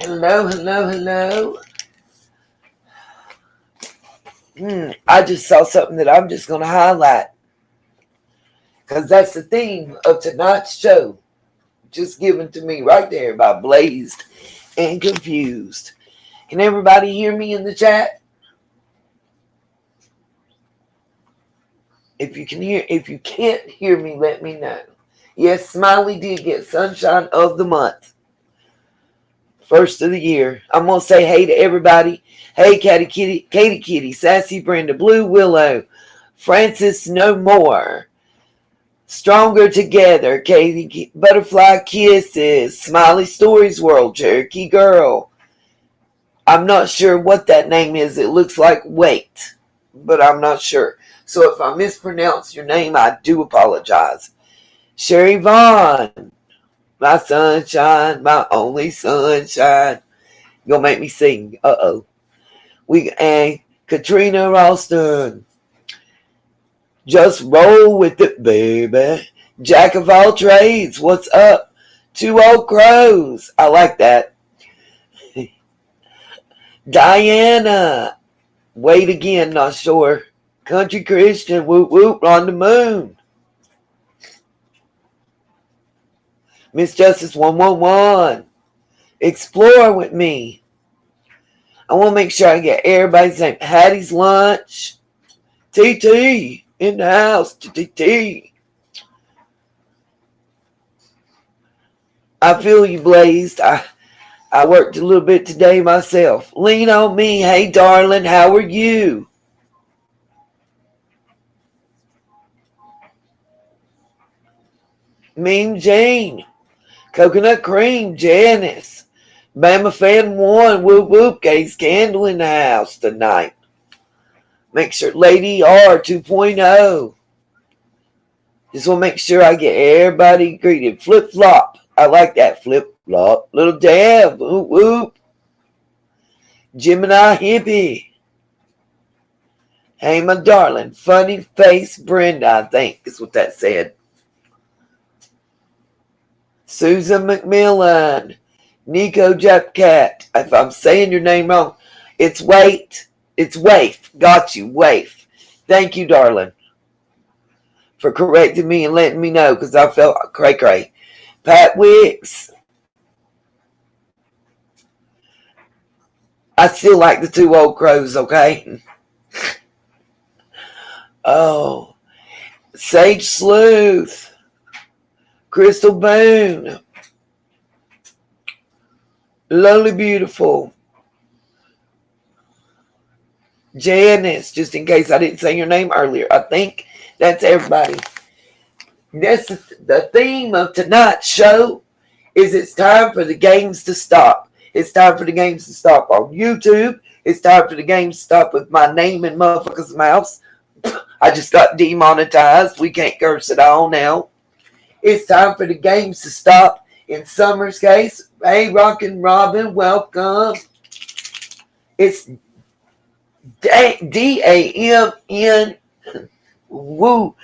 Hello, hello, hello. I just saw something that I'm just going to highlight because that's the theme of tonight's show. Just given to me right there by Blazed and Confused. Can everybody hear me in the chat? If you can't hear me, let me know. Yes, Smiley did get Sunshine of the Month. First of the year. I'm going to say hey to everybody. Hey, Katie Kitty, Sassy Brenda, Blue Willow, Francis No More, Stronger Together, Katie, Butterfly Kisses, Smiley Stories World, Cherokee Girl. I'm not sure what that name is. It looks like Wait, but I'm not sure. So if I mispronounce your name, I do apologize. Sherry Vaughn, my sunshine, my only sunshine. You're gonna make me sing. And Katrina Ralston. Just roll with it, baby. Jack of all trades. What's up? Two old crows. I like that. Diana. Wait again, not sure. Country Christian. Whoop whoop on the moon. Miss Justice 111. Explore with me. I want to make sure I get everybody's name. Hattie's Lunch. TT in the house. TT. I feel you, Blazed. I worked a little bit today myself. Lean on me. Hey, darling, how are you? Mean Jane. Coconut Cream. Janice. Bama Fan 1. Whoop whoop. Gaze Candle in the house tonight. Make sure Lady R 2.0. Just want to make sure I get everybody greeted. Flip Flop. I like that. Flip Flop. Little Dab. Whoop whoop. Gemini Hippie. Hey, my darling. Funny Face Brenda, I think is what that said. Susan McMillan. Nico Japcat. If I'm saying your name wrong, it's Wait. It's Waif. Got you, Waif. Thank you, darling, for correcting me and letting me know because I felt cray-cray. Pat Wicks. I still like the two old crows, okay? Oh. Sage Sleuth. Crystal Boone. Lonely Beautiful. Janice, just in case I didn't say your name earlier. I think that's everybody. That's the theme of tonight's show is it's time for the games to stop. It's time for the games to stop on YouTube. It's time for the games to stop with my name in motherfucker's mouth. I just got demonetized. We can't curse at all now. It's time for the games to stop in Summer's case. Hey, Rockin' Robin, welcome. It's DAMN. Woo.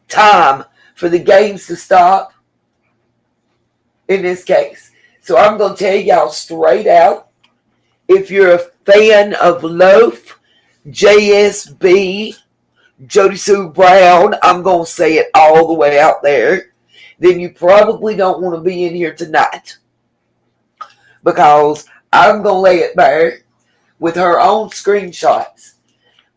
Time for the games to stop in this case. So I'm going to tell y'all straight out, if you're a fan of Loaf, JSB, Jody Sue Brown, I'm going to say it all the way out there, then you probably don't want to be in here tonight. Because I'm going to lay it bare with her own screenshots.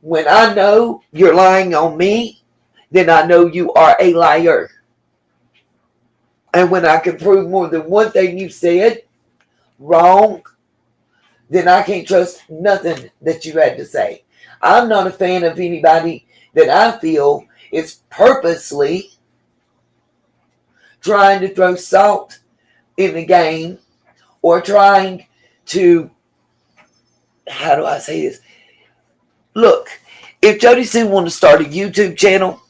When I know you're lying on me, then I know you are a liar. And when I can prove more than one thing you said wrong, then I can't trust nothing that you had to say. I'm not a fan of anybody that I feel is purposely trying to throw salt in the game or trying to, how do I say this? Look, if Jody Sue wanted to start a YouTube channel,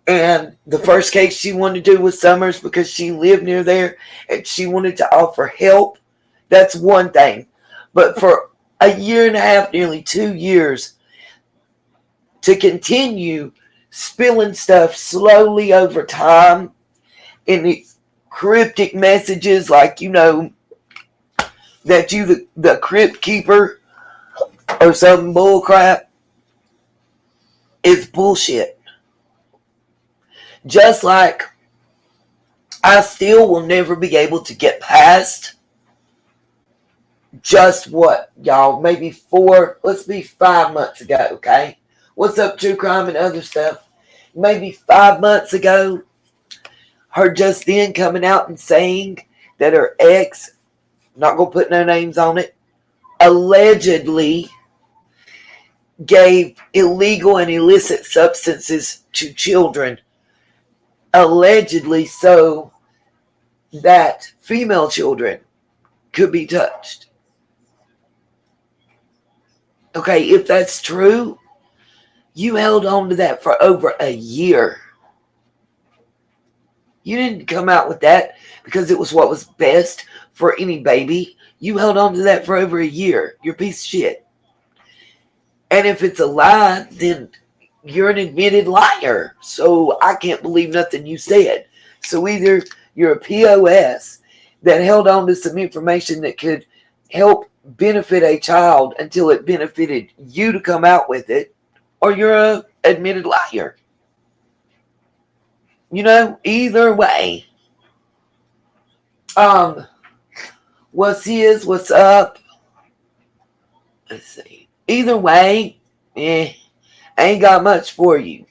and the first case she wanted to do was Summers because she lived near there and she wanted to offer help, that's one thing. But for a year and a half, nearly 2 years, to continue spilling stuff slowly over time in these cryptic messages like, that you the crypt keeper or some bull crap is bullshit. Just like I still will never be able to get past just what, y'all, maybe let's be 5 months ago, okay? What's up, true crime and other stuff? Maybe 5 months ago, her just then coming out and saying that her ex, not gonna put no names on it, allegedly gave illegal and illicit substances to children, allegedly, so that female children could be touched. Okay, if that's true, you held on to that for over a year. You didn't come out with that because it was what was best for any baby. You held on to that for over a year. You're a piece of shit. And if it's a lie, then you're an admitted liar. So I can't believe nothing you said. So either you're a POS that held on to some information that could help benefit a child until it benefited you to come out with it, or you're an admitted liar. You know, either way. What's up? Let's see. Either way, I ain't got much for you.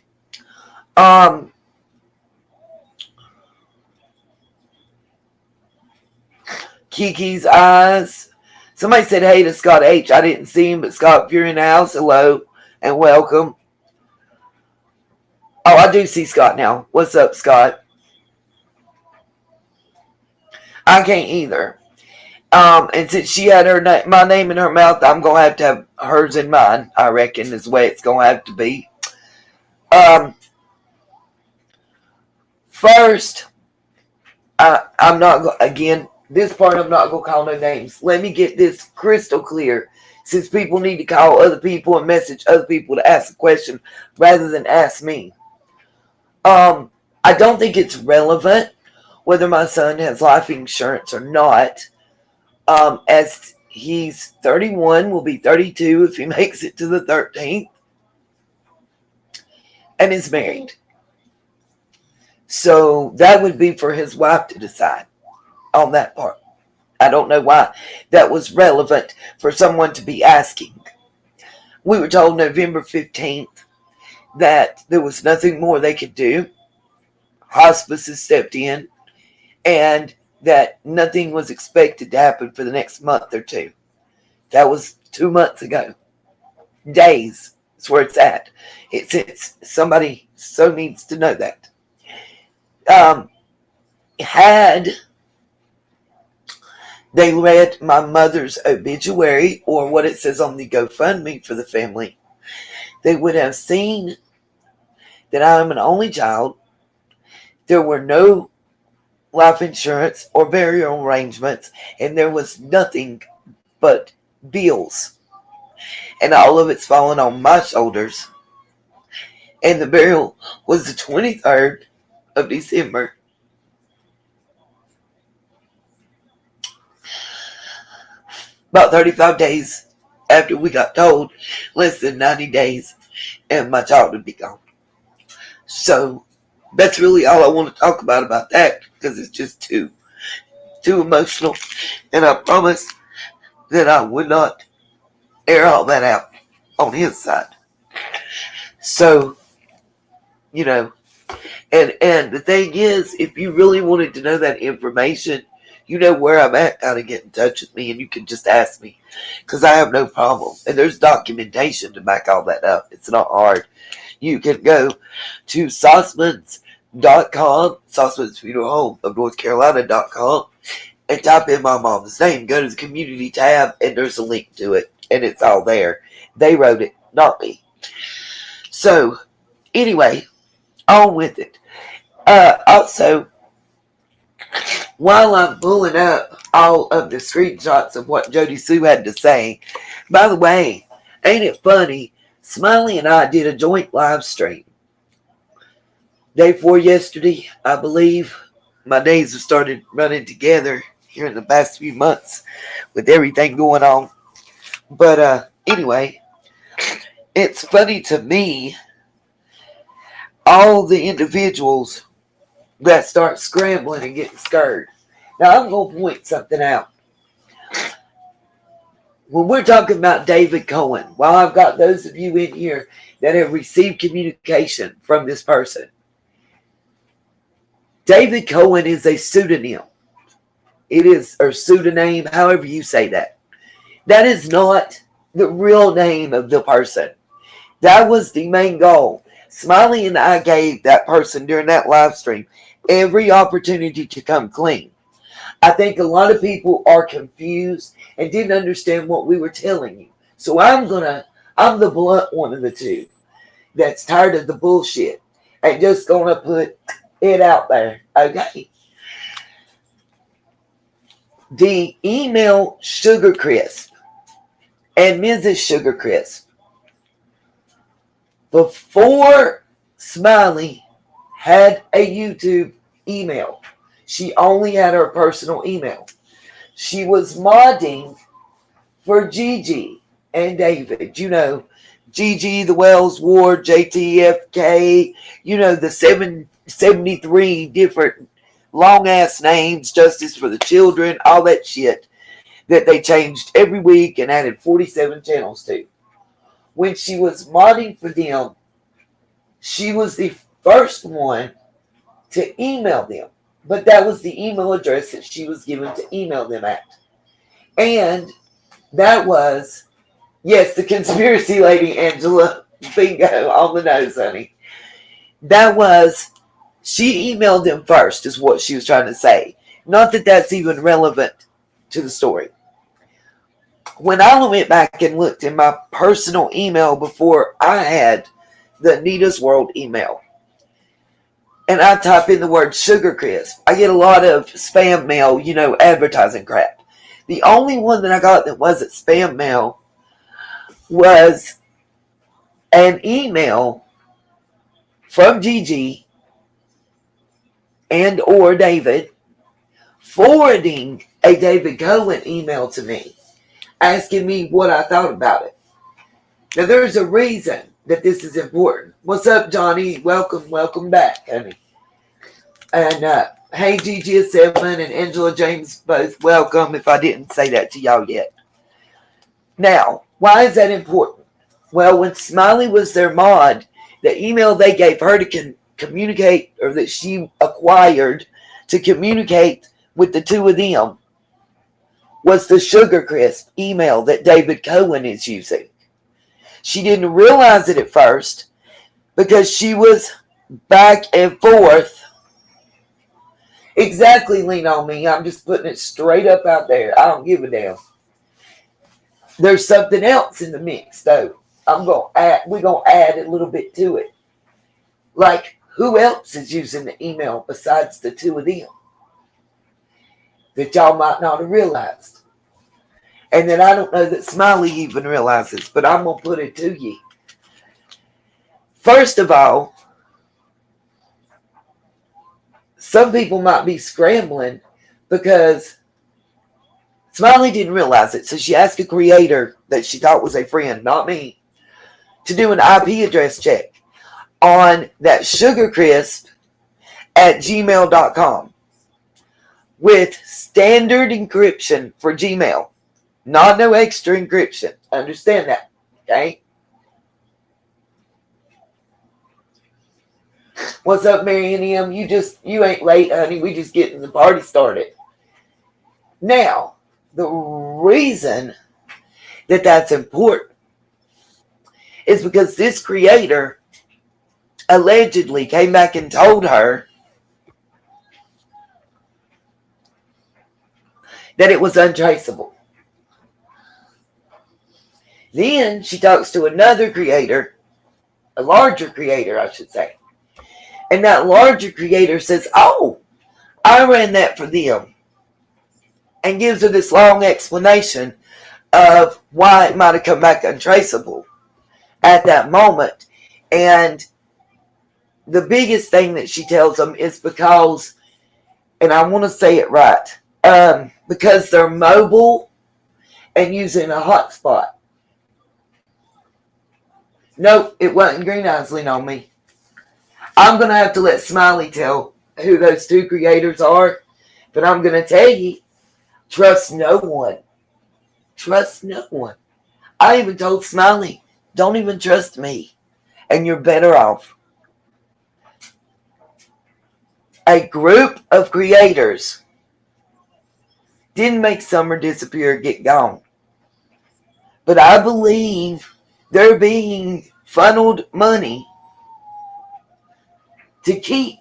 Kiki's eyes. Somebody said hey to Scott H. I didn't see him, but Scott, if you're in the house, hello and welcome. Oh, I do see Scott now. What's up, Scott? I can't either. And since she had my name in her mouth, I'm going to have hers in mine, I reckon, is the way it's going to have to be. First, I'm not, again, this part I'm not going to call no names. Let me get this crystal clear, since people need to call other people and message other people to ask a question rather than ask me. I don't think it's relevant whether my son has life insurance or not. As he's 31, will be 32 if he makes it to the 13th, and is married. So that would be for his wife to decide on that part. I don't know why that was relevant for someone to be asking. We were told November 15th that there was nothing more they could do. Hospice has stepped in, and that nothing was expected to happen for the next month or two. That was 2 months ago. Days is where it's at. Somebody so needs to know that. Had they read my mother's obituary, or what it says on the GoFundMe for the family, they would have seen that I'm an only child. There were no life insurance or burial arrangements, and there was nothing but bills, and all of it's falling on my shoulders. And the burial was the 23rd of December. About 35 days after we got told, less than 90 days, and my child would be gone. So that's really all I want to talk about that, because it's just too emotional, and I promised that I would not air all that out on his side. So, you know, and the thing is, if you really wanted to know that information, you know where I'm at, how to get in touch with me, and you can just ask me, because I have no problem. And there's documentation to back all that up. It's not hard. You can go to Sossmans.com, Sossmans Funeral Home of North Carolina.com, and type in my mom's name. Go to the community tab, and there's a link to it, and it's all there. They wrote it, not me. So, anyway, on with it. Also, while I'm pulling up all of the screenshots of what Jody Sue had to say, by the way, ain't it funny? Smiley and I did a joint live stream. Day 4 yesterday, I believe. My days have started running together here in the past few months with everything going on. But anyway, it's funny to me, all the individuals that start scrambling and getting scared. Now, I'm going to point something out. When we're talking about David Cohen, while I've got those of you in here that have received communication from this person, David Cohen is a pseudonym. It is, or pseudonym, however you say that. That is not the real name of the person. That was the main goal. Smiley and I gave that person during that live stream every opportunity to come clean. I think a lot of people are confused and didn't understand what we were telling you. So I'm the blunt one of the two that's tired of the bullshit and just gonna put it out there. Okay. The email Sugar Crisp and Mrs. Sugar Crisp, before Smiley had a YouTube email, she only had her personal email. She was modding for Gigi and David. You know, Gigi, the Wells Ward, JTFK, you know, the 73 different long-ass names, Justice for the Children, all that shit that they changed every week and added 47 channels to. When she was modding for them, she was the first one to email them. But that was the email address that she was given to email them at. And that was, yes, the conspiracy lady, Angela. Bingo, on the nose, honey. That was, she emailed them first, is what she was trying to say. Not that that's even relevant to the story. When I went back and looked in my personal email before I had the Anita's World email, and I type in the word Sugar Crisp, I get a lot of spam mail, you know, advertising crap. The only one that I got that wasn't spam mail was an email from Gigi and or David forwarding a David Cohen email to me, asking me what I thought about it. Now, there's a reason that this is important. What's up, Johnny? Welcome back, honey. And hey, GG7 and Angela James, both welcome, if I didn't say that to y'all yet. Now, why is that important? Well, when Smiley was their mod, the email they gave her to communicate, or that she acquired to communicate with the two of them, was the Sugar Crisp email that David Cohen is using. She didn't realize it at first because she was back and forth. Exactly, lean on me. I'm just putting it straight up out there. I don't give a damn. There's something else in the mix, though. We're gonna add a little bit to it. Like, who else is using the email besides the two of them that y'all might not have realized? And then I don't know that Smiley even realizes, but I'm gonna put it to you. First of all, some people might be scrambling because Smiley didn't realize it. So she asked a creator that she thought was a friend, not me, to do an IP address check on that Sugar Crisp at gmail.com with standard encryption for Gmail. Not no extra encryption. Understand that, okay? What's up, Marianne M? You ain't late, honey. We just getting the party started. Now, the reason that that's important is because this creator allegedly came back and told her that it was untraceable. Then she talks to another creator, a larger creator, I should say. And that larger creator says, oh, I ran that for them. And gives her this long explanation of why it might have come back untraceable at that moment. And the biggest thing that she tells them is because, and I want to say it right, because they're mobile and using a hotspot. Nope, it wasn't Green Eyes lean on me. I'm going to have to let Smiley tell who those two creators are, but I'm going to tell you, trust no one. Trust no one. I even told Smiley, don't even trust me, and you're better off. A group of creators didn't make Summer disappear or get gone. But I believe they're being funneled money to keep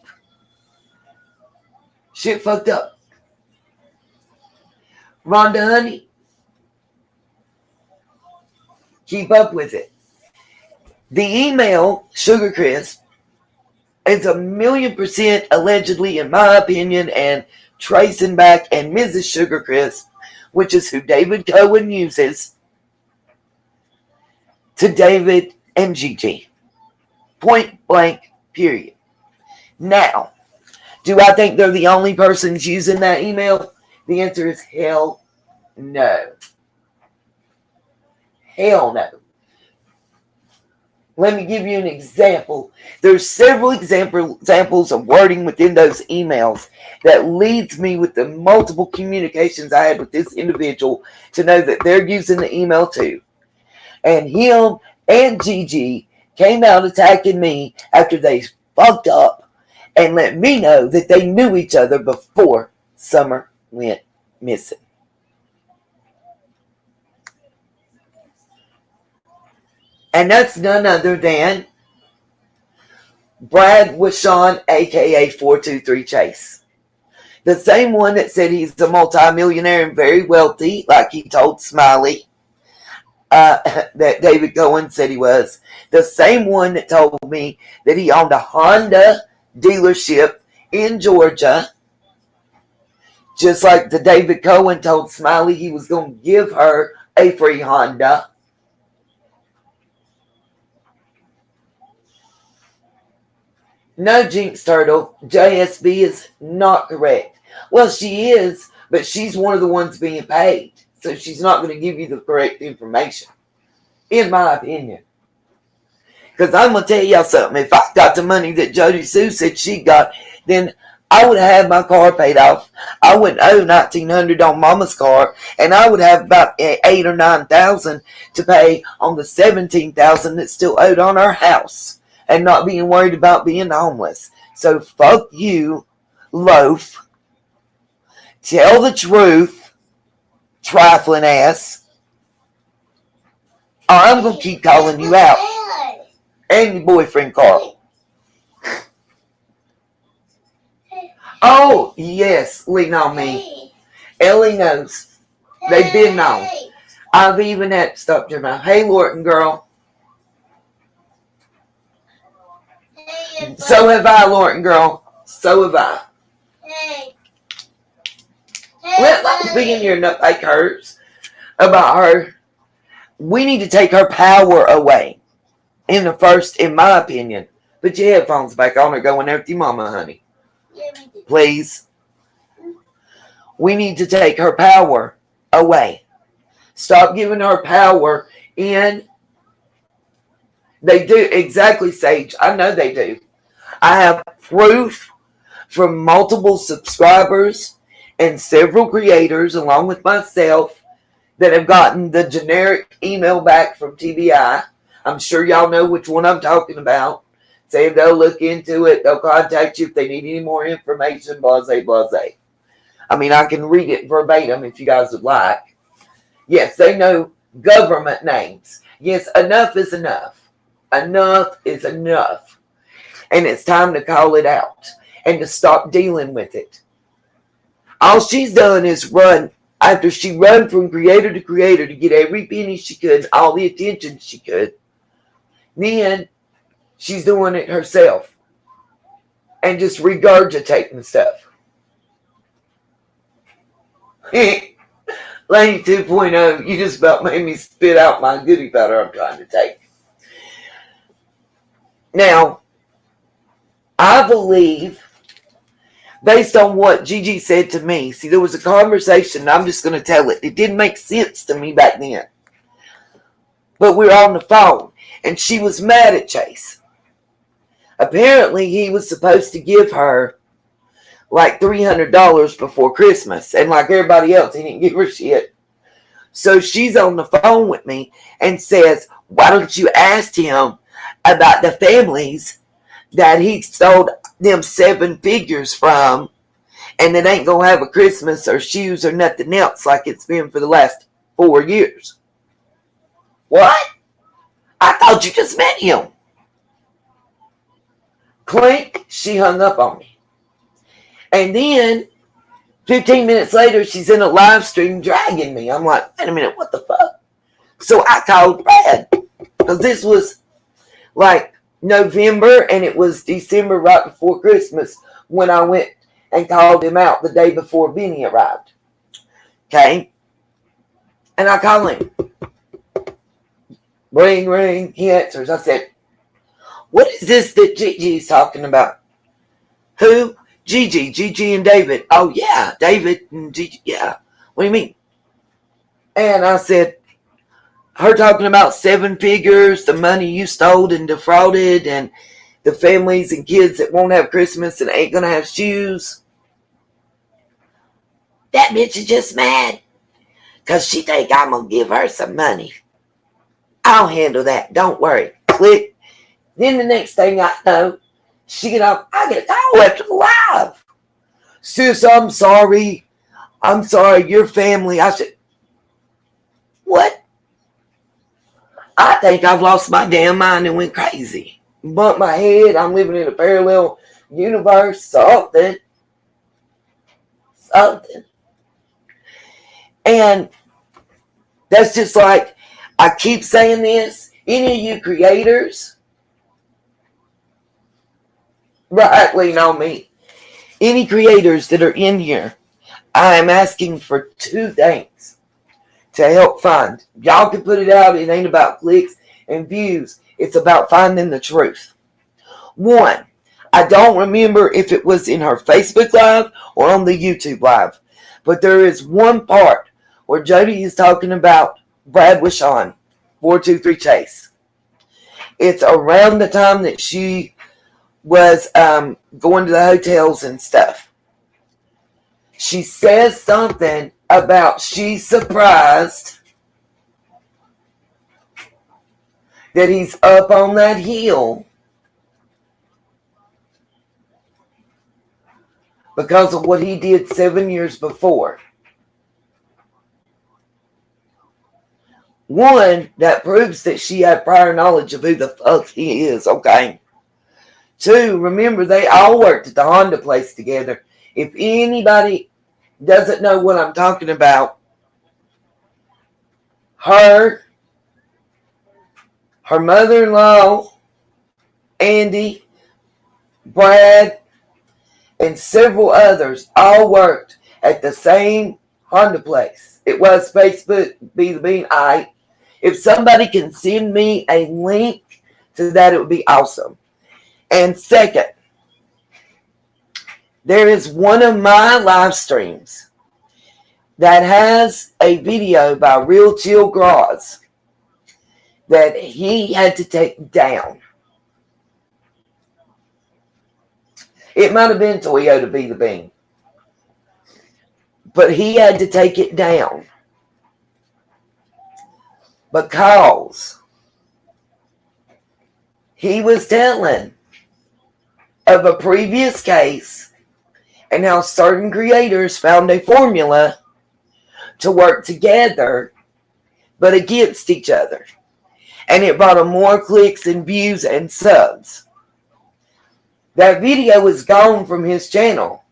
shit fucked up. Rhonda Honey, keep up with it. The email, Sugar Crisp, is 1,000,000% allegedly, in my opinion, and tracing back, and Mrs. Sugar Crisp, which is who David Cohen uses, to David and Gigi. Point blank, period. Now, do I think they're the only persons using that email? The answer is hell no. Hell no. Let me give you an example. There's several examples of wording within those emails that leads me with the multiple communications I had with this individual to know that they're using the email too. And him and Gigi came out attacking me after they fucked up and let me know that they knew each other before Summer went missing. And that's none other than Brad Wishon, a.k.a. 423 Chase. The same one that said he's a multimillionaire and very wealthy, like he told Smiley, that David Cohen said he was. The same one that told me that he owned a Honda dealership in Georgia, just like the David Cohen told Smiley he was going to give her a free Honda. No, Jinx Turtle, JSB is not correct. Well, she is, but she's one of the ones being paid, so she's not going to give you the correct information, in my opinion. Because I'm going to tell y'all something. If I got the money that Jody Sue said she got, then I would have had my car paid off. I wouldn't owe $1,900 on Mama's car, and I would have about $8,000 or $9,000 to pay on the $17,000 that's still owed on our house, and not being worried about being homeless. So fuck you, loaf. Tell the truth, trifling ass, or I'm going to keep calling you out. And your boyfriend, Carl. Oh, yes, lean on me. Ellie knows. They've been known. I've even had to stop your mouth. Hey, Lorton girl. So have I, Lorton girl. So have I. Well, I was being your nutbag hurts about her. We need to take her power away. In my opinion. Put your headphones back on or go in there with your mama, honey. Please. We need to take her power away. Stop giving her power in. They do. Exactly, Sage. I know they do. I have proof from multiple subscribers and several creators, along with myself, that have gotten the generic email back from TBI. I'm sure y'all know which one I'm talking about. Say they'll look into it. They'll contact you if they need any more information, blase, blase. I mean, I can read it verbatim if you guys would like. Yes, they know government names. Yes, enough is enough. Enough is enough. And it's time to call it out and to stop dealing with it. All she's done is run. After she run from creator to creator to get every penny she could, all the attention she could, then she's doing it herself and just regurgitating stuff. Lady 2.0, you just about made me spit out my goodie powder I'm trying to take. Now, I believe based on what Gigi said to me. See, there was a conversation, and I'm just going to tell it. It didn't make sense to me back then. But we were on the phone, and she was mad at Chase. Apparently, he was supposed to give her like $300 before Christmas. And like everybody else, he didn't give her shit. So she's on the phone with me and says, why don't you ask him about the families that he sold them 7 figures from, and it ain't going to have a Christmas or shoes or nothing else like it's been for the last 4 years. What? I thought you just met him. Clink, she hung up on me. And then 15 minutes later, she's in a live stream dragging me. I'm like, wait a minute, what the fuck? So I called Brad, because this was like November, and it was December right before Christmas when I went and called him out the day before Benny arrived. Okay? And I call him. Ring, ring. He answers. I said, what is this that Gigi's talking about? Who? Gigi and David. Oh, yeah, David and Gigi. Yeah. What do you mean? And I said, her talking about 7 figures, the money you stole and defrauded, and the families and kids that won't have Christmas and ain't going to have shoes. That bitch is just mad because she think I'm going to give her some money. I'll handle that. Don't worry. Click. Then the next thing I know, she get off. I get a call after the live. Sis, I'm sorry. I'm sorry. Your family. I said, what? I think I've lost my damn mind and went crazy. Bumped my head. I'm living in a parallel universe. Something. And that's just like, I keep saying this. Any of you creators, right, lean on me. Any creators that are in here, I am asking for 2 things to help find. Y'all can put it out. It ain't about clicks and views. It's about finding the truth. 1, I don't remember if it was in her Facebook Live or on the YouTube Live, but there is one part where Jody is talking about Brad Wishon, 423 Chase. It's around the time that she was going to the hotels and stuff. She says something about she's surprised that he's up on that hill because of what he did 7 years before. 1, that proves that she had prior knowledge of who the fuck he is, okay? 2, remember, they all worked at the Honda place together. If anybody doesn't know what I'm talking about, her mother-in-law, Andy, Brad, and several others all worked at the same Honda place. It was Facebook, Be the Bean. If somebody can send me a link to that, it would be awesome. And second, there is one of my live streams that has a video by Real Chill Groz that he had to take down. It might have been Toyota Be the Bean, but he had to take it down because he was telling of a previous case and how certain creators found a formula to work together but against each other, and it brought them more clicks and views and subs. That video is gone from his channel,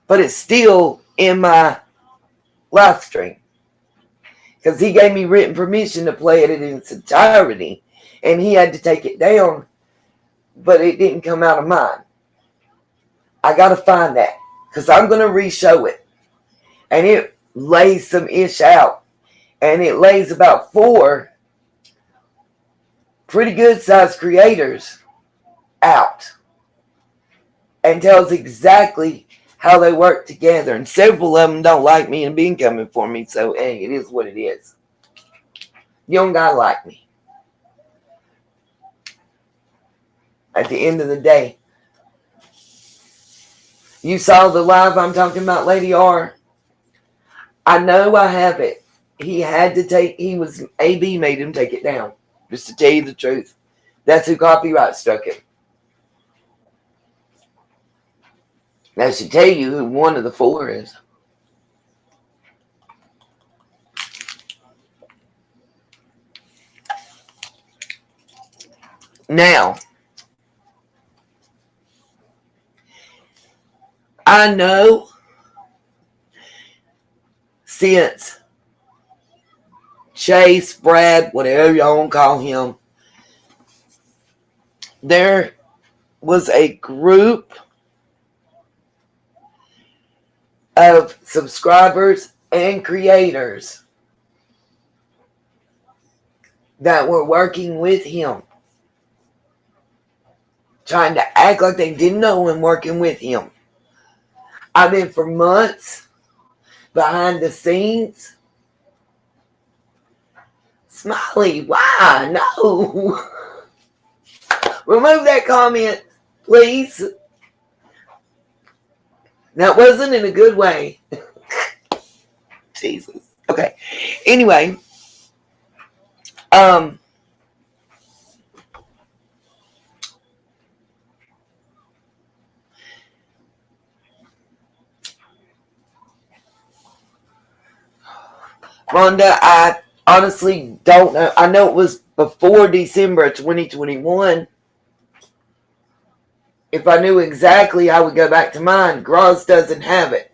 but it's still in my live stream because he gave me written permission to play it in its entirety, and he had to take it down, but it didn't come out of mine. I gotta find that because I'm gonna re-show it, and it lays some ish out, and it lays about 4 pretty good sized creators out. and tells exactly how they work together. And several of them don't like me and been coming for me. So, hey, it is what it is. You don't gotta like me. At the end of the day, you saw the live I'm talking about, Lady R. I know I have it. He was, AB made him take it down. Just to tell you the truth. That's who copyright struck it. That should tell you who one of the four is. Now, I know since Chase, Brad, whatever y'all want to call him, there was a group of subscribers and creators that were working with him, trying to act like they didn't know him, working with him. I've been for months behind the scenes. Smiley, why? No. Remove that comment, please. That wasn't in a good way. Jesus. Okay. Anyway, Rhonda, I honestly don't know. I know it was before December of 2021. If I knew exactly, I would go back to mine. Groz doesn't have it.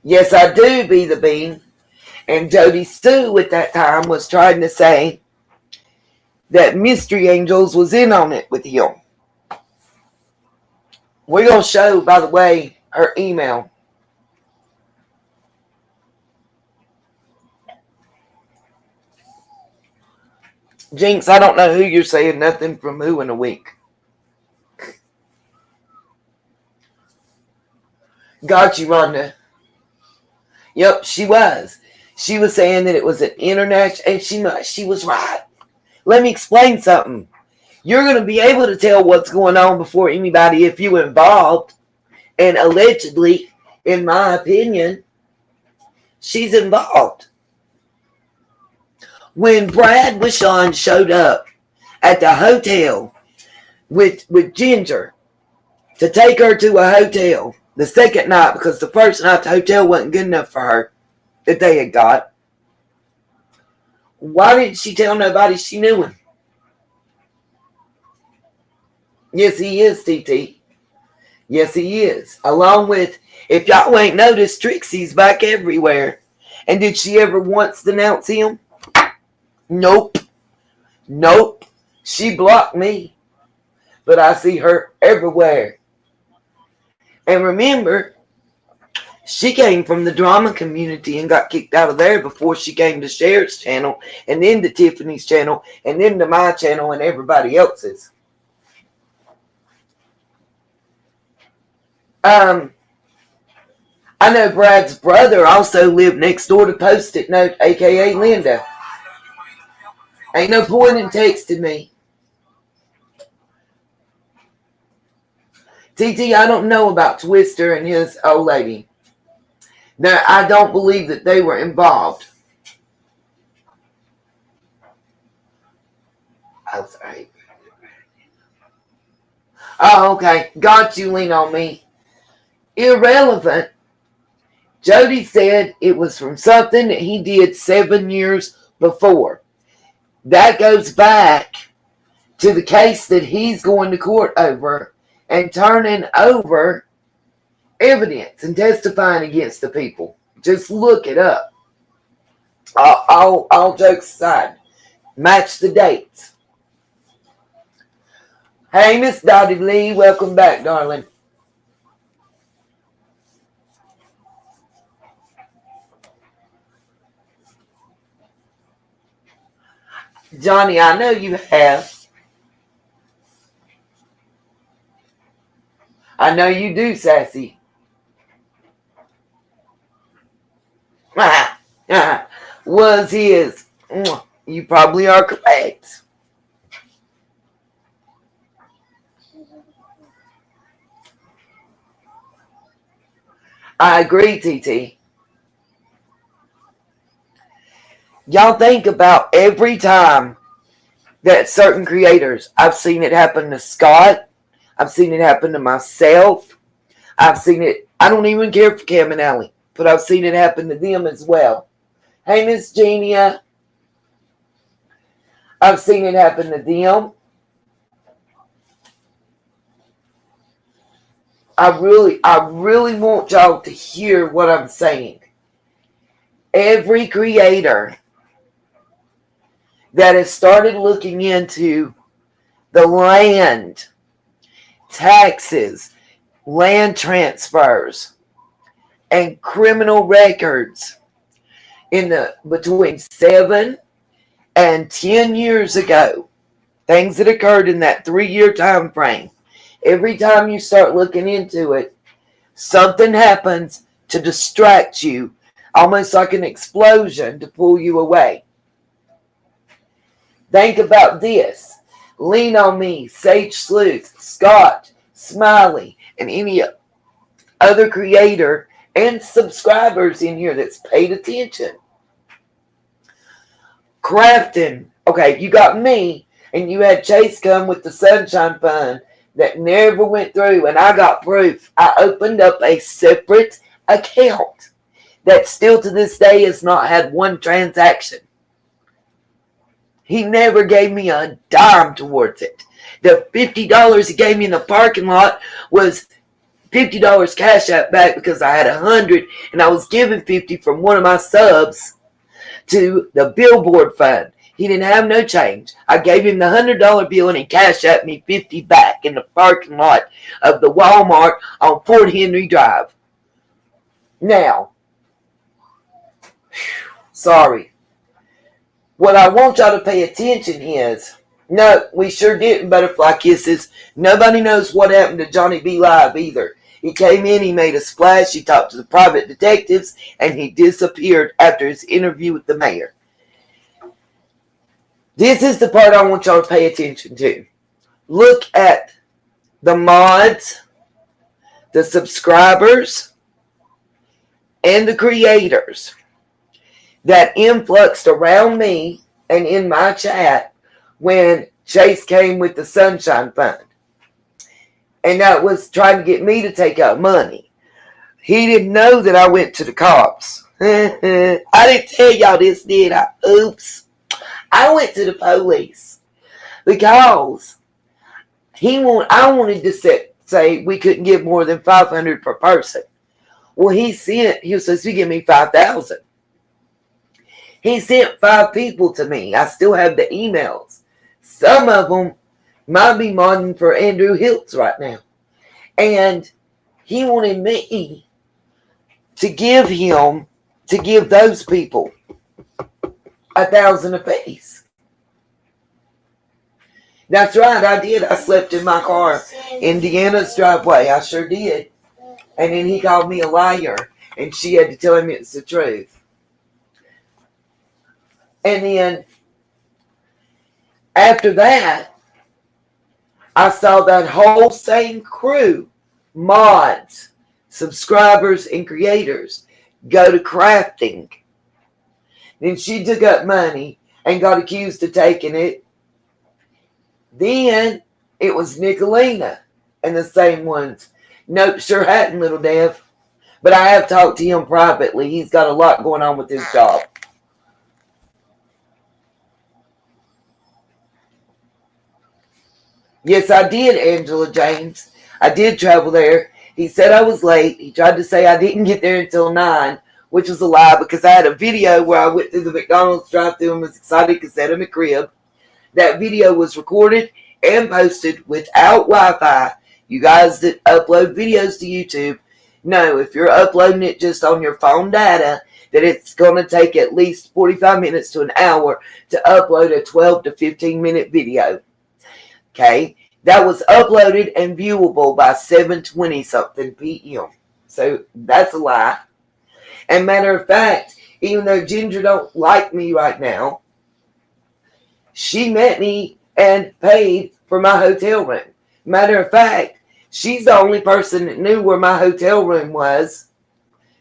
Yes, I do, Be the Bean. And Jody Sue at that time was trying to say that Mystery Angels was in on it with him. We're going to show, by the way, her email. Jinx, I don't know who you're saying nothing from who in a week. Got you, Rhonda. Yep, she was. She was saying that it was an international, and she was right. Let me explain something. You're going to be able to tell what's going on before anybody if you're involved. And allegedly, in my opinion, she's involved. When Brad Wishon showed up at the hotel with Ginger to take her to a hotel the second night, because the first night the hotel wasn't good enough for her that they had got, why didn't she tell nobody she knew him? Yes, he is, TT. Yes, he is. Along with, if y'all ain't noticed, Trixie's back everywhere. And did she ever once denounce him? Nope. Nope. She blocked me. But I see her everywhere. And remember, she came from the drama community and got kicked out of there before she came to Cher's channel, and then to Tiffany's channel, and then to my channel and everybody else's. I know Brad's brother also lived next door to Post-it Note, a.k.a. Linda. Ain't no point in texting me. TT, I don't know about Twister and his old lady. Now, I don't believe that they were involved. Oh, sorry. Oh, okay. Got you, lean on me. Irrelevant. Jody said it was from something that he did 7 years before. That goes back to the case that he's going to court over and turning over evidence and testifying against the people. Just look it up. All jokes aside, match the dates. Hey, Miss Dottie Lee, welcome back, darling. Johnny, I know you have. I know you do, Sassy. Was his. You probably are correct. I agree, TT. Y'all think about every time that certain creators, I've seen it happen to Scott, I've seen it happen to myself, I've seen it, I don't even care for Cam and Allie, but I've seen it happen to them as well. Hey, Miss Genia, I've seen it happen to them. I really want y'all to hear what I'm saying. Every creator that has started looking into the land, taxes, land transfers, and criminal records in the between 7 and 10 years ago, things that occurred in that 3-year time frame. Every time you start looking into it, something happens to distract you, almost like an explosion to pull you away. Think about this. Lean on Me, Sage Sleuth, Scott, Smiley, and any other creator and subscribers in here that's paid attention. Crafting. Okay, you got me, and you had Chase come with the Sunshine Fund that never went through, and I got proof. I opened up a separate account that still to this day has not had one transaction. He never gave me a dime towards it. The $50 he gave me in the parking lot was $50 cash out back because I had 100 and I was giving 50 from one of my subs to the billboard fund. He didn't have no change. I gave him the $100 bill and he cashed out me 50 back in the parking lot of the Walmart on Fort Henry Drive. Now, sorry. What I want y'all to pay attention is, no, we sure didn't butterfly kisses. Nobody knows what happened to Johnny B. Live either. He came in, he made a splash, he talked to the private detectives, and he disappeared after his interview with the mayor. This is the part I want y'all to pay attention to. Look at the mods, the subscribers, and the creators that influxed around me and in my chat when Chase came with the Sunshine Fund. And that was trying to get me to take out money. He didn't know that I went to the cops. I didn't tell y'all this, did I? Oops. I went to the police because I wanted to say we couldn't give more than $500 per person. Well, he was supposed to give me $5,000. He sent 5 people to me. I still have the emails. Some of them might be modding for Andrew Hiltz right now. And he wanted me to give those people $1,000 apiece. That's right, I did. I slept in my car in Deanna's driveway. I sure did. And then he called me a liar. And she had to tell him it's the truth. And then, after that, I saw that whole same crew, mods, subscribers, and creators, go to crafting. Then she took up money and got accused of taking it. Then, it was Nicolina and the same ones. Nope, sure hadn't, Little Dev. But I have talked to him privately. He's got a lot going on with his job. Yes, I did, Angela James. I did travel there. He said I was late. He tried to say I didn't get there until 9, which was a lie because I had a video where I went through the McDonald's drive-thru and was excited because I had a McRib. That video was recorded and posted without Wi-Fi. You guys that upload videos to YouTube know if you're uploading it just on your phone data that it's going to take at least 45 minutes to an hour to upload a 12 to 15 minute video. Okay, that was uploaded and viewable by 7:20 something p.m. So that's a lie. And matter of fact, even though Ginger don't like me right now, she met me and paid for my hotel room. Matter of fact, she's the only person that knew where my hotel room was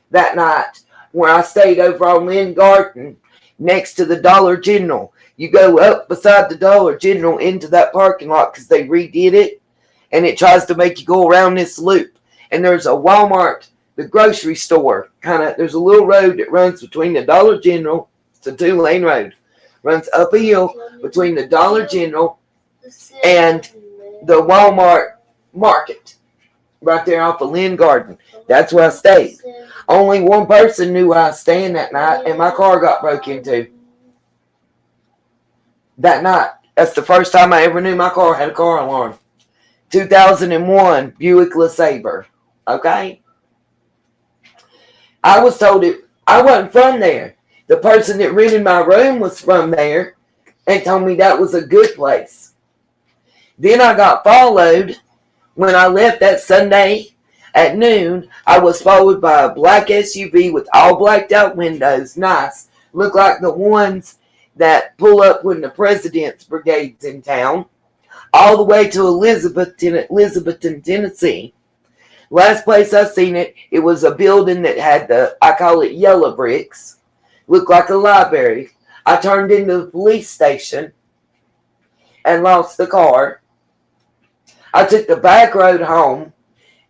that night, where I stayed over on Lynn Garden next to the Dollar General. You go up beside the Dollar General into that parking lot because they redid it, and it tries to make you go around this loop. And there's a Walmart, the grocery store, there's a little road that runs between the Dollar General. It's a 2-lane road. Runs up a hill between the Dollar General and the Walmart market. Right there off of Lynn Garden. That's where I stayed. Only one person knew where I was staying that night, and my car got broke into. That night. That's the first time I ever knew my car had a car alarm. 2001 Buick LeSabre. Okay? I was told I wasn't from there. The person that rented my room was from there and told me that was a good place. Then I got followed when I left that Sunday at noon. I was followed by a black SUV with all blacked out windows. Nice. Looked like the ones that pull up when the President's Brigade's in town. All the way to Elizabethton, Tennessee. Last place I seen it, it was a building that had I call it yellow bricks. Looked like a library. I turned into the police station and lost the car. I took the back road home.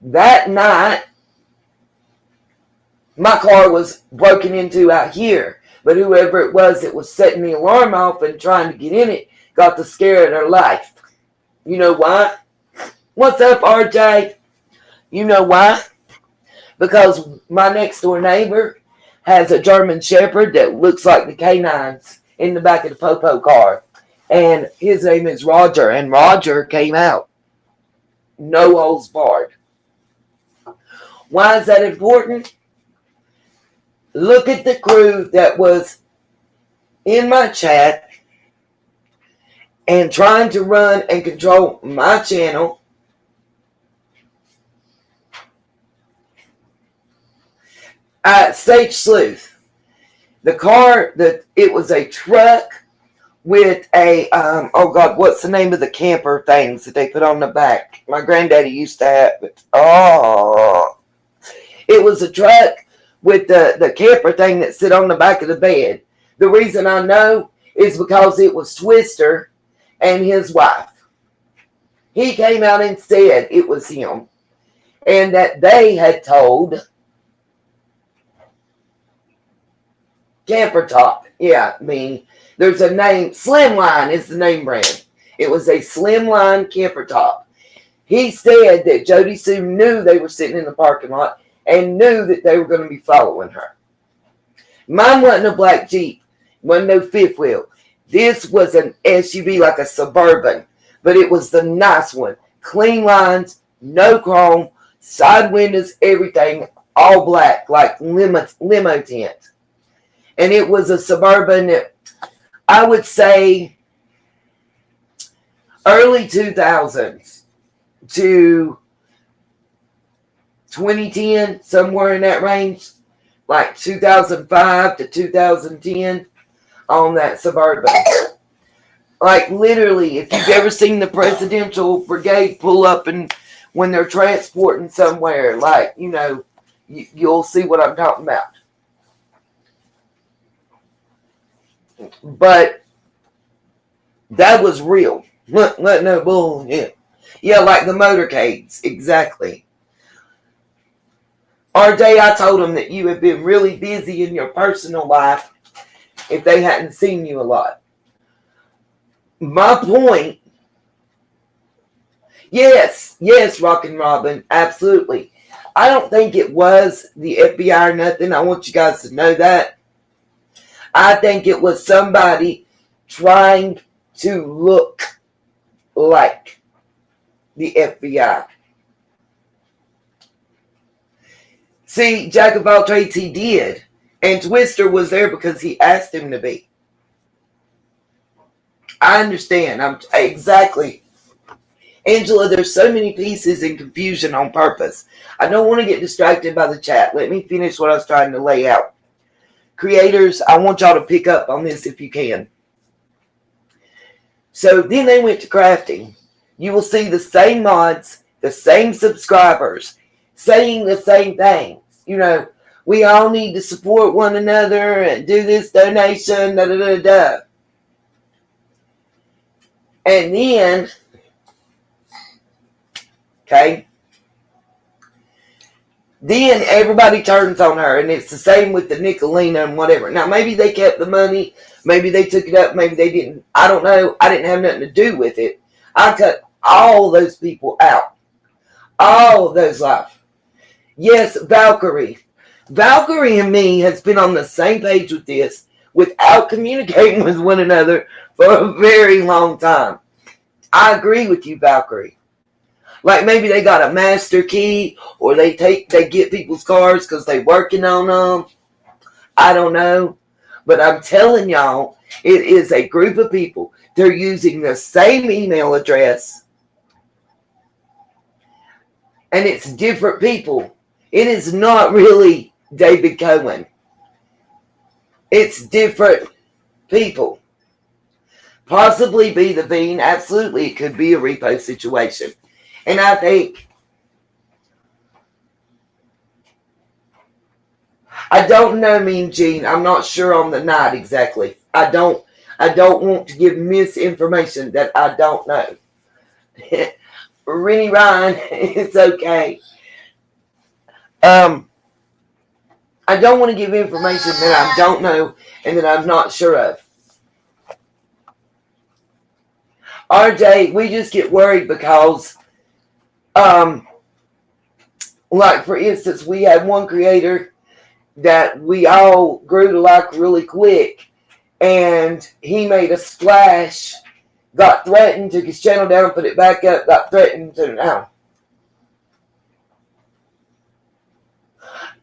That night, my car was broken into out here. But whoever it was that was setting the alarm off and trying to get in it got the scare of their life. You know why? What's up, RJ? You know why? Because my next door neighbor has a German Shepherd that looks like the canines in the back of the Popo car. And his name is Roger. And Roger came out. No holds barred. Why is that important? Look at the crew that was in my chat and trying to run and control my channel. Stage Sleuth. The car, it was a truck with a, oh God, what's the name of the camper things that they put on the back? My granddaddy used to have it. Oh. It was a truck with the camper thing that sit on the back of the bed. The reason I know is because it was Twister and his wife. He came out and said it was him. And that they had told Camper Top. Yeah, there's a name. Slimline is the name brand. It was a Slimline Camper Top. He said that Jody Sue knew they were sitting in the parking lot and knew that they were going to be following her. Mine wasn't a black Jeep. Wasn't no fifth wheel. This was an SUV like a Suburban. But it was the nice one. Clean lines, no chrome, side windows, everything, all black, like limo tint. And it was a Suburban that I would say early 2000s to 2010, somewhere in that range, like 2005 to 2010 on that Suburban. Like literally, if you've ever seen the Presidential Brigade pull up and when they're transporting somewhere, like, you'll see what I'm talking about. But that was real. No bull. Yeah, like the motorcades. Exactly. RJ, I told them that you have been really busy in your personal life if they hadn't seen you a lot. My point. Yes, Rockin' Robin. Absolutely. I don't think it was the FBI or nothing. I want you guys to know that. I think it was somebody trying to look like the FBI. See, Jack of all trades, he did. And Twister was there because he asked him to be. I understand. Exactly. Angela, there's so many pieces and confusion on purpose. I don't want to get distracted by the chat. Let me finish what I was trying to lay out. Creators, I want y'all to pick up on this if you can. So then they went to crafting. You will see the same mods, the same subscribers, saying the same things. You know, we all need to support one another and do this donation, da da da da. And then, okay, then everybody turns on her, and it's the same with the Nicolina and whatever. Now, maybe they kept the money, maybe they took it up, maybe they didn't. I don't know. I didn't have nothing to do with it. I cut all those people out. All of those off. Yes, Valkyrie. Valkyrie and me has been on the same page with this without communicating with one another for a very long time. I agree with you, Valkyrie. Like maybe they got a master key, or they get people's cards because they working on them. I don't know. But I'm telling y'all, it is a group of people. They're using the same email address. And it's different people. It is not really David Cohen. It's different people. Possibly be the Bean. Absolutely, it could be a repo situation. And I think, I don't know, Mean Gene. I'm not sure on the night exactly. I don't want to give misinformation that I don't know. Rennie Ryan, it's okay. I don't want to give information that I don't know and that I'm not sure of. RJ, we just get worried because like for instance, we had one creator that we all grew to like really quick, and he made a splash, got threatened, took his channel down, put it back up, got threatened to now.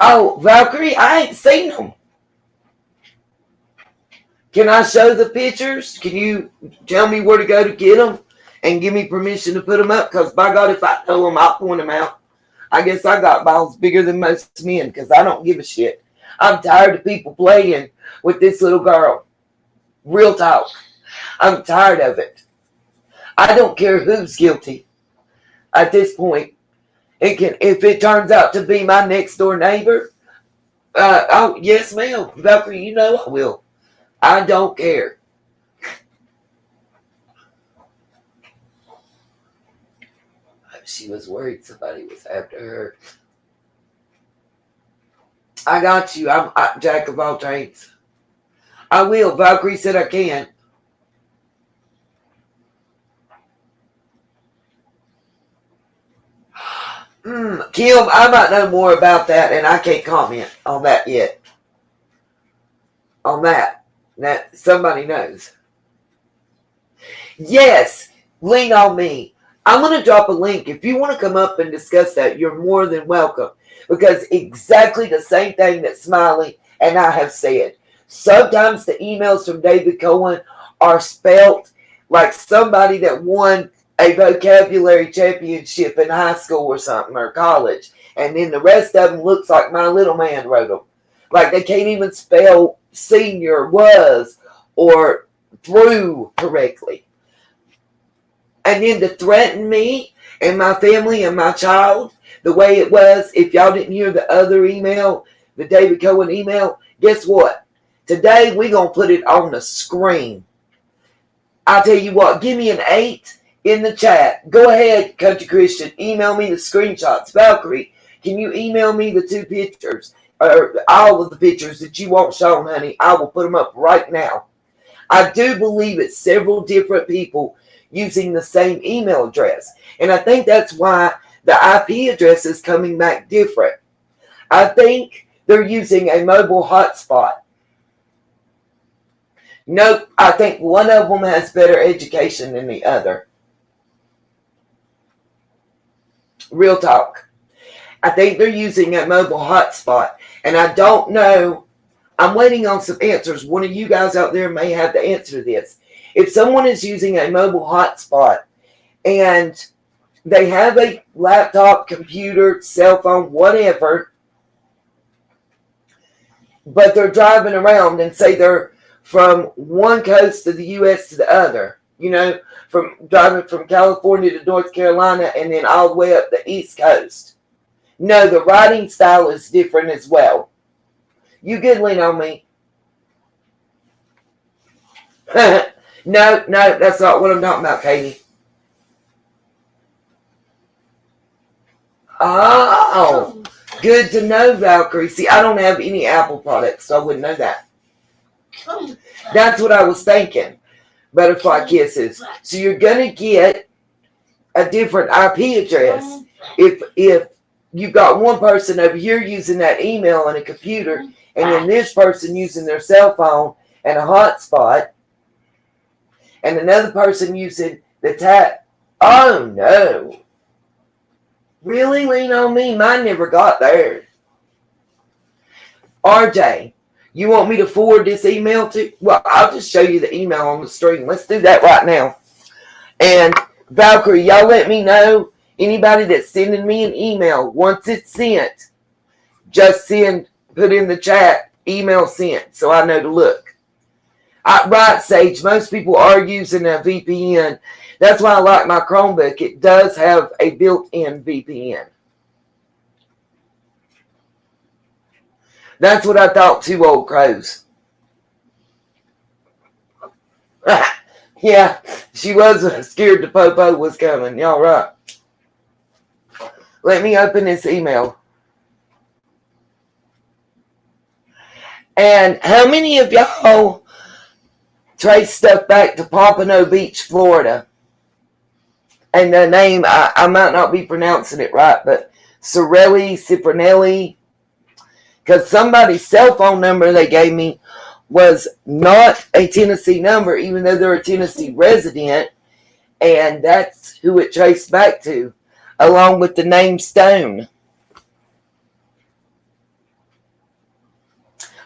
Oh, Valkyrie, I ain't seen them. Can I show the pictures? Can you tell me where to go to get them and give me permission to put them up? Because by God, if I know them, I'll point them out. I guess I got balls bigger than most men because I don't give a shit. I'm tired of people playing with this little girl. Real talk. I'm tired of it. I don't care who's guilty at this point. If it turns out to be my next door neighbor, oh yes, ma'am, Valkyrie, you know I will. I don't care. She was worried somebody was after her. I got you. I'm Jack of all trades. I will. Valkyrie said I can. Kim, I might know more about that, and I can't comment on that yet. On that somebody knows. Yes, lean on me. I'm going to drop a link. If you want to come up and discuss that, you're more than welcome. Because exactly the same thing that Smiley and I have said. Sometimes the emails from David Cohen are spelt like somebody that won a vocabulary championship in high school or something, or college. And then the rest of them looks like my little man wrote them. Like they can't even spell senior, was, or through correctly. And then to threaten me and my family and my child the way it was, if y'all didn't hear the other email, the David Cohen email, guess what? Today we're going to put it on the screen. I'll tell you what, give me an 8 in the chat. Go ahead, Country Christian, email me the screenshots. Valkyrie, can you email me the 2 pictures, or all of the pictures that you want shown, honey? I will put them up right now. I do believe it's several different people using the same email address. And I think that's why the IP address is coming back different. I think they're using a mobile hotspot. Nope, I think one of them has better education than the other. Real talk. I think they're using a mobile hotspot. And I don't know. I'm waiting on some answers. One of you guys out there may have the answer to this. If someone is using a mobile hotspot and they have a laptop, computer, cell phone, whatever, but they're driving around and say they're from one coast of the U.S. to the other. You know, from driving from California to North Carolina and then all the way up the East Coast. No, the writing style is different as well. You good, lean on me. No, that's not what I'm talking about, Katie. Oh, good to know, Valkyrie. See, I don't have any Apple products, so I wouldn't know that. That's what I was thinking. Butterfly kisses. So you're going to get a different IP address if you've got one person over here using that email on a computer and then this person using their cell phone and a hotspot and another person using the tap. Oh, no. Really, lean on me? Mine never got there. RJ, you want me to forward this email to? Well, I'll just show you the email on the screen. Let's do that right now. And Valkyrie, y'all let me know. Anybody that's sending me an email, once it's sent, just put in the chat, email sent, so I know to look. Right, Sage, most people are using a VPN. That's why I like my Chromebook. It does have a built-in VPN. That's what I thought too, old crows. Yeah, she was scared the popo was coming. Y'all right. Let me open this email. And how many of y'all trace stuff back to Pompano Beach, Florida? And the name, I might not be pronouncing it right, but Ciprinelli. Because somebody's cell phone number they gave me was not a Tennessee number, even though they're a Tennessee resident. And that's who it traced back to, along with the name Stone.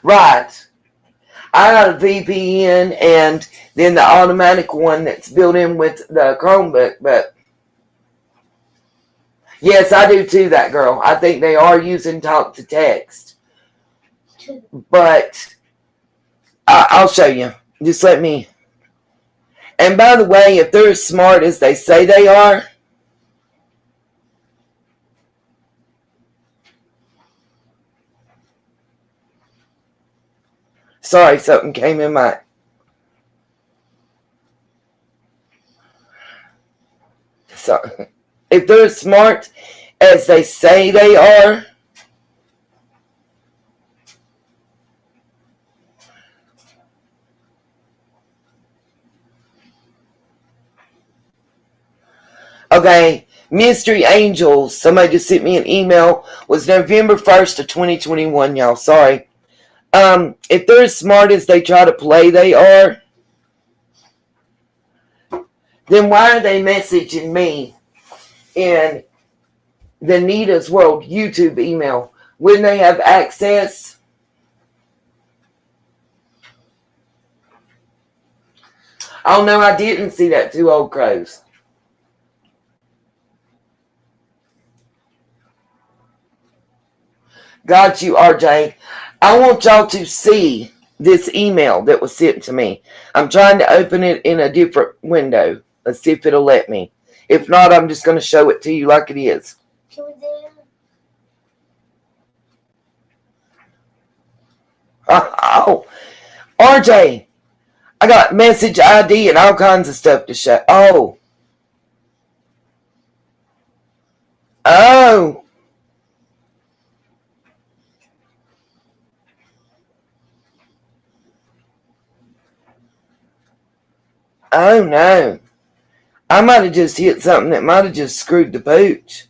Right. I got a VPN and then the automatic one that's built in with the Chromebook. But yes, I do too, that girl. I think they are using talk to text. But I'll show you. Just let me. And by the way, if they're as smart as they say they are, sorry, something came in my. Sorry. If they're as smart as they say they are, okay, Mystery Angels, somebody just sent me an email, was November 1st of 2021, y'all. Sorry. If they're as smart as they try to play they are, then why are they messaging me in the Nita's World YouTube email? Wouldn't they have access? Oh no, I didn't see that, two old crows. Got you, RJ. I want y'all to see this email that was sent to me. I'm trying to open it in a different window. Let's see if it'll let me. If not, I'm just going to show it to you like it is. Oh, RJ, I got message ID and all kinds of stuff to show. Oh. Oh. Oh, no. I might have just hit something that might have just screwed the pooch.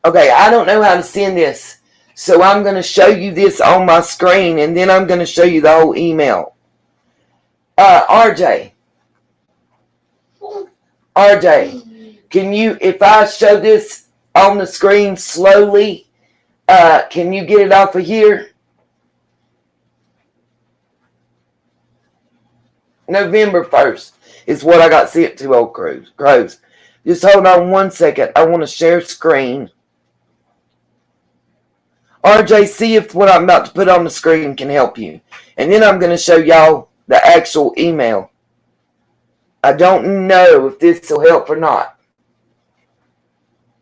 Okay, I don't know how to send this. So I'm going to show you this on my screen, and then I'm going to show you the whole email. RJ, can you, if I show this on the screen slowly, can you get it off of here? November 1st is what I got sent to old Crows. Just hold on one second. I want to share screen. RJ, see if what I'm about to put on the screen can help you. And then I'm going to show y'all the actual email. I don't know if this will help or not.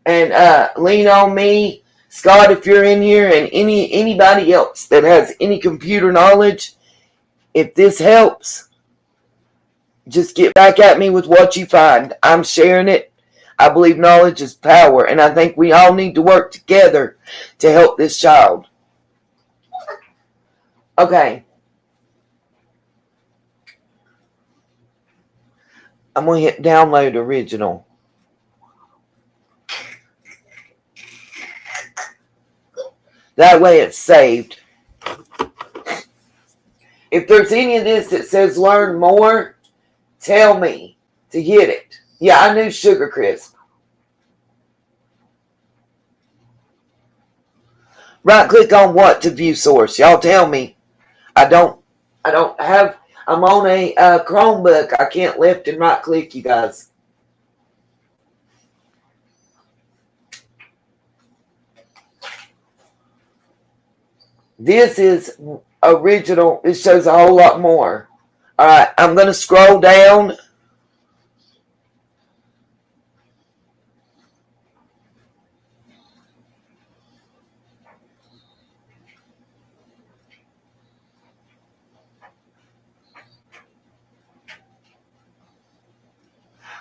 And lean on me, Scott, if you're in here, and anybody else that has any computer knowledge. If this helps, just get back at me with what you find. I'm sharing it. I believe knowledge is power, and I think we all need to work together to help this child. Okay. I'm going to hit download original. That way it's saved. If there's any of this that says learn more, tell me to hit it. Yeah, I knew Sugar Crisp. Right click on what to view source? Y'all tell me. I don't have, I'm on a Chromebook. I can't left and right click, you guys. This is original. It shows a whole lot more. All right, I'm going to scroll down.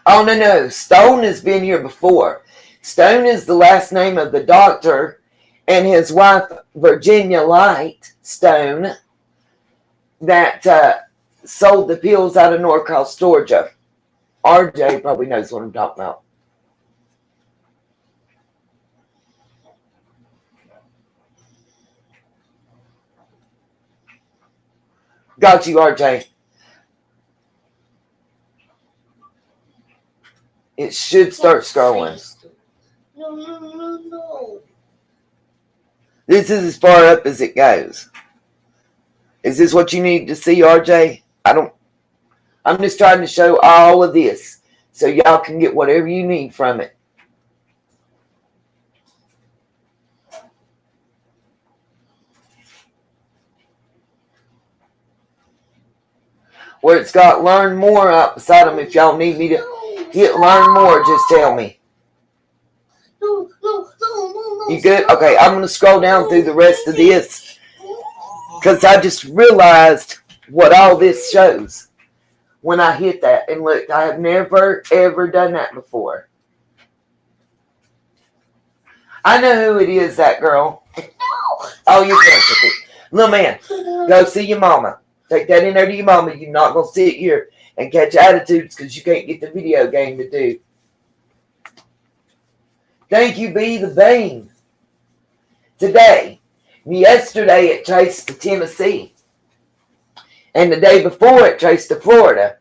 Oh, no. Stone has been here before. Stone is the last name of the doctor and his wife, Virginia Light Stone, that sold the pills out of Norcross, Georgia. RJ probably knows what I'm talking about. Got you, RJ. It should start scrolling. No. This is as far up as it goes. Is this what you need to see, RJ? I'm just trying to show all of this so y'all can get whatever you need from it. Where it's got learn more up beside them. If y'all need me to hit learn more, just tell me. You good? Okay, I'm going to scroll down through the rest of this because I just realized what all this shows when I hit that. And look, I have never, ever done that before. I know who it is, that girl. Oh, you're perfect. Little man, go see your mama. Take that in there to your mama. You're not going to sit here and catch attitudes because you can't get the video game to do. Thank you, B. the Bean. Today, yesterday it traced to Tennessee. And the day before it traced to Florida.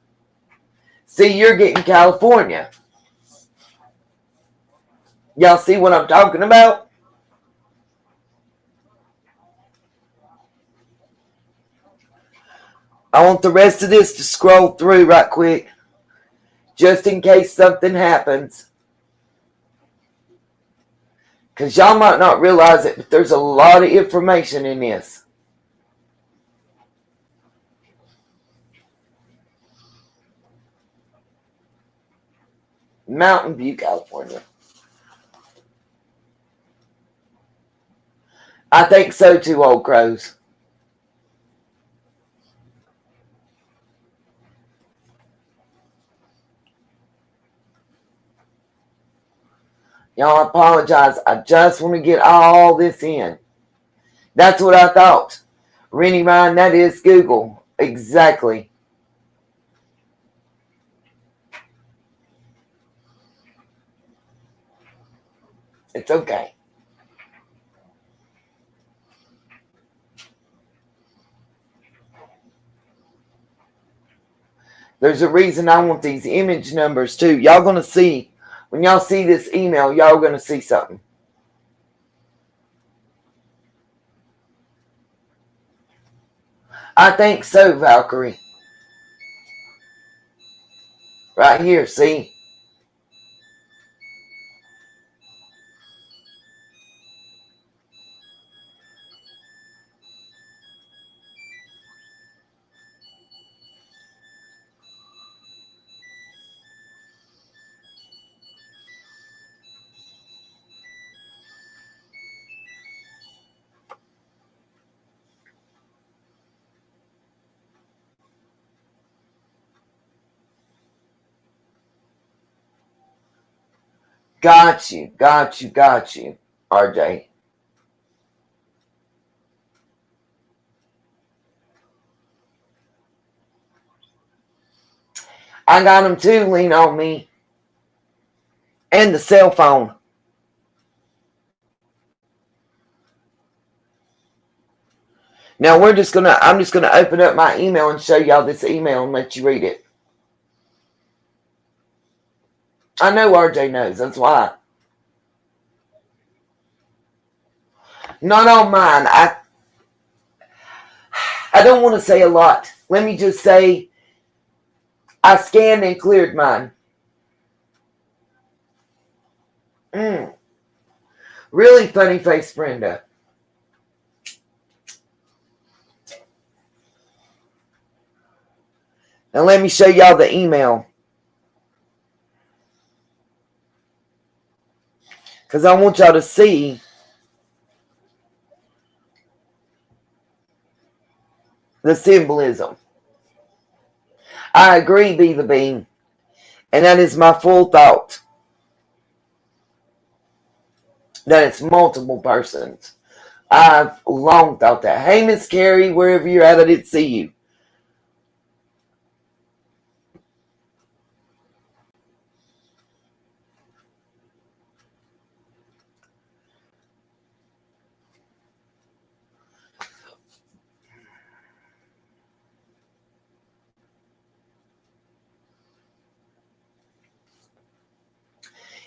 See, you're getting California. Y'all see what I'm talking about? I want the rest of this to scroll through right quick. Just in case something happens. Because y'all might not realize it, but there's a lot of information in this. Mountain View, California. I think so too, old crows. Y'all, apologize. I just want to get all this in. That's what I thought. Rennie Ryan, that is Google. Exactly. It's okay. There's a reason I want these image numbers too. Y'all going to see. When y'all see this email, y'all going to see something. I think so, Valkyrie. Right here, see? Got you, RJ. I got them too, lean on me. And the cell phone. Now I'm just gonna open up my email and show y'all this email and let you read it. I know RJ knows, that's why. Not on mine. I don't want to say a lot. Let me just say I scanned and cleared mine. Really funny face, Brenda. Now let me show y'all the email. Because I want y'all to see the symbolism. I agree, Be the Bean. And that is my full thought. That it's multiple persons. I've long thought that. Hey, Miss Carrie, wherever you're at, I didn't see you.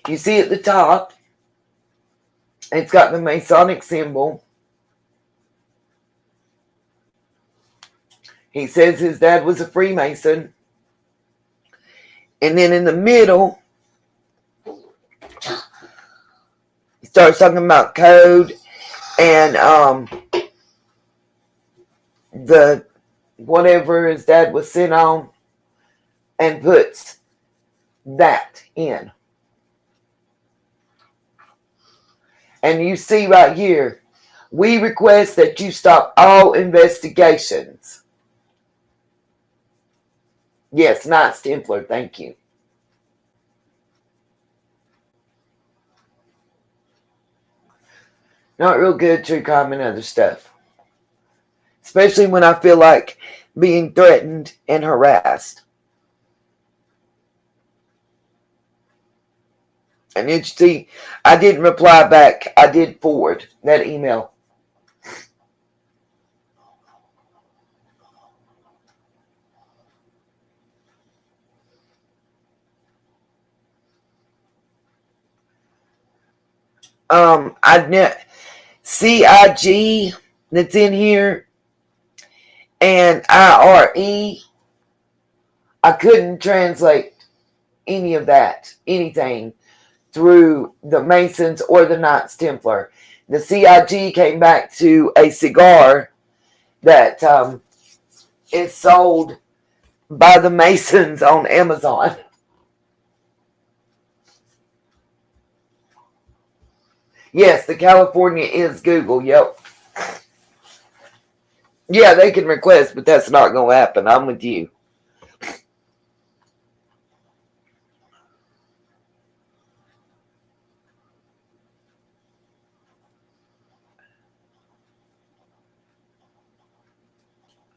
You see at the top, it's got the Masonic symbol. He says his dad was a Freemason. And then in the middle, he starts talking about code and the whatever his dad was sent on, and puts that in. And you see right here, we request that you stop all investigations. Yes, Knights Templar, thank you. Not real good, true crime and other stuff. Especially when I feel like being threatened and harassed. And you see, I didn't reply back. I did forward that email. CIG that's in here and IRE. I couldn't translate any of that, anything, through the Masons or the Knights Templar. The CIG came back to a cigar that is sold by the Masons on Amazon. Yes, the California is Google. Yep. Yeah, they can request, but that's not going to happen. I'm with you.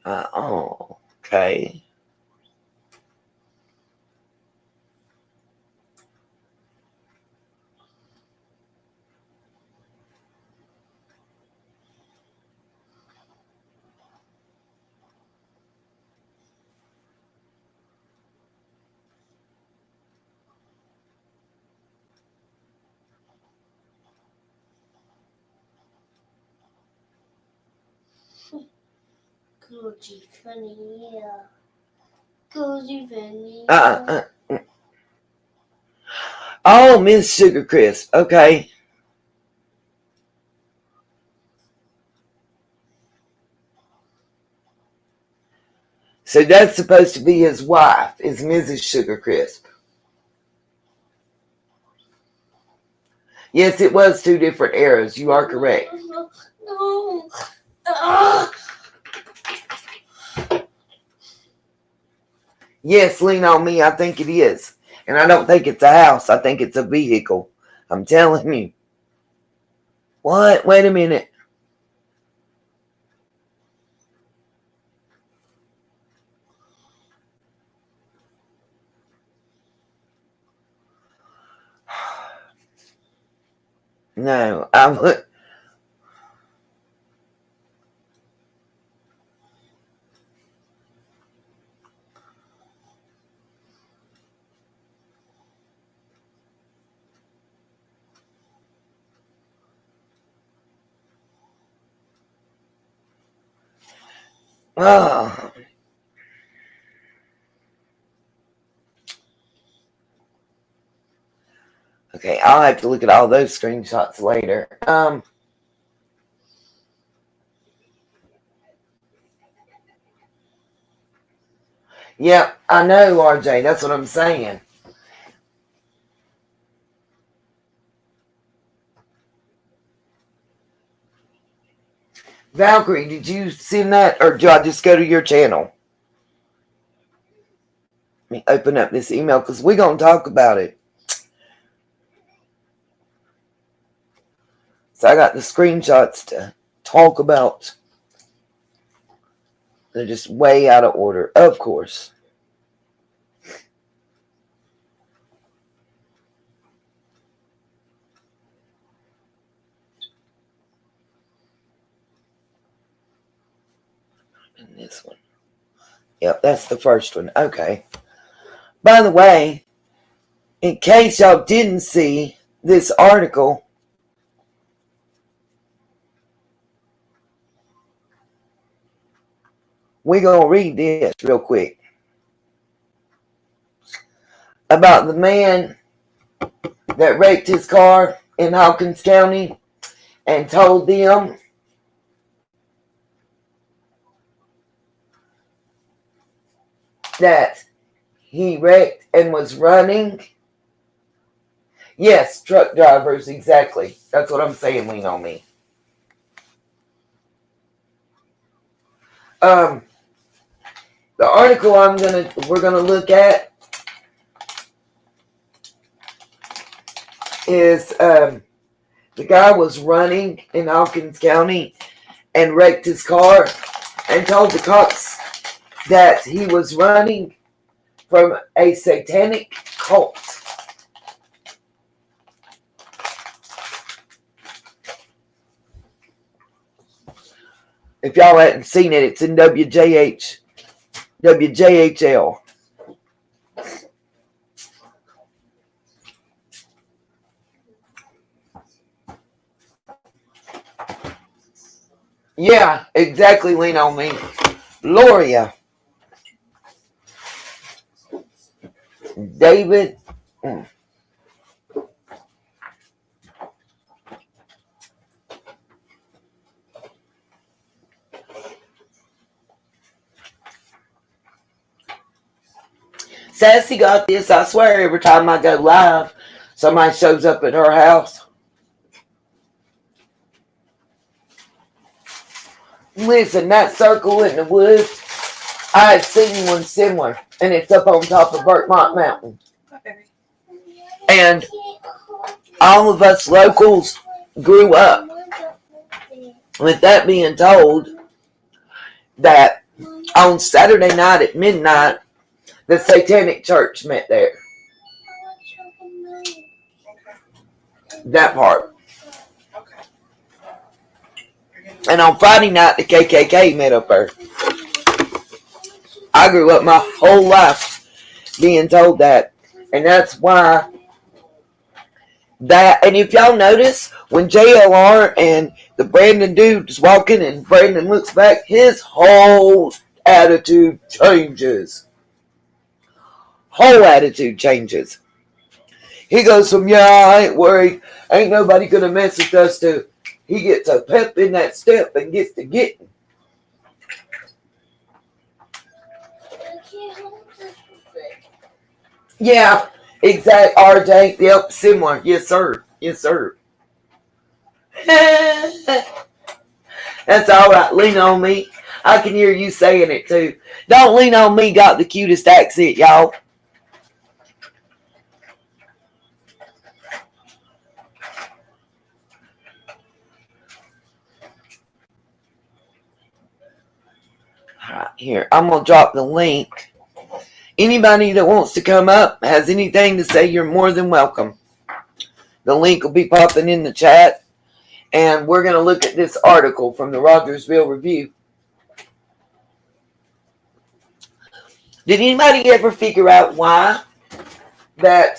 Okay. Cozy funny, yeah. Cozy funny. Oh, Miss Sugar Crisp. Okay. So that's supposed to be his wife, is Mrs. Sugar Crisp. Yes, it was 2 different eras. You are correct. Yes, lean on me. I think it is. And I don't think it's a house. I think it's a vehicle. I'm telling you. What? Wait a minute. No, I would. Oh. Okay, I'll have to look at all those screenshots later. Yeah, I know, RJ. That's what I'm saying. Valkyrie, did you send that, or do I just go to your channel? Let me open up this email because we're going to talk about it. So I got the screenshots to talk about. They're just way out of order, of course. And this one. Yep, that's the first one. Okay. By the way, in case y'all didn't see this article, we're going to read this real quick. About the man that wrecked his car in Hawkins County and told them that he wrecked and was running. Yes, truck drivers, exactly. That's what I'm saying, lean on me. The article we're gonna look at is the guy was running in Hawkins County and wrecked his car and told the cops that he was running from a satanic cult. If y'all hadn't seen it, it's in WJHL. Yeah, exactly, lean on me. Loria. David. Sassy got this. I swear every time I go live, somebody shows up at her house. Listen, that circle in the woods, I had seen one similar, and it's up on top of Burkmont Mountain. And all of us locals grew up with that being told, that on Saturday night at midnight, the Satanic Church met there. That part. And on Friday night, the KKK met up there. I grew up my whole life being told that. And that's why that, and if y'all notice, when JLR and the Brandon dude is walking and Brandon looks back, his whole attitude changes. Whole attitude changes. He goes from, yeah, I ain't worried, ain't nobody gonna mess with us, to he gets a pep in that step and gets to getting. Yeah, exact, RJ. Yep, similar. Yes, sir. Yes, sir. That's all right. Lean on me. I can hear you saying it too. Don't lean on me. Got the cutest accent, y'all. All right, here. I'm gonna drop the link. Anybody that wants to come up, has anything to say, you're more than welcome. The link will be popping in the chat, and we're gonna look at this article from the Rogersville Review. Did anybody ever figure out why that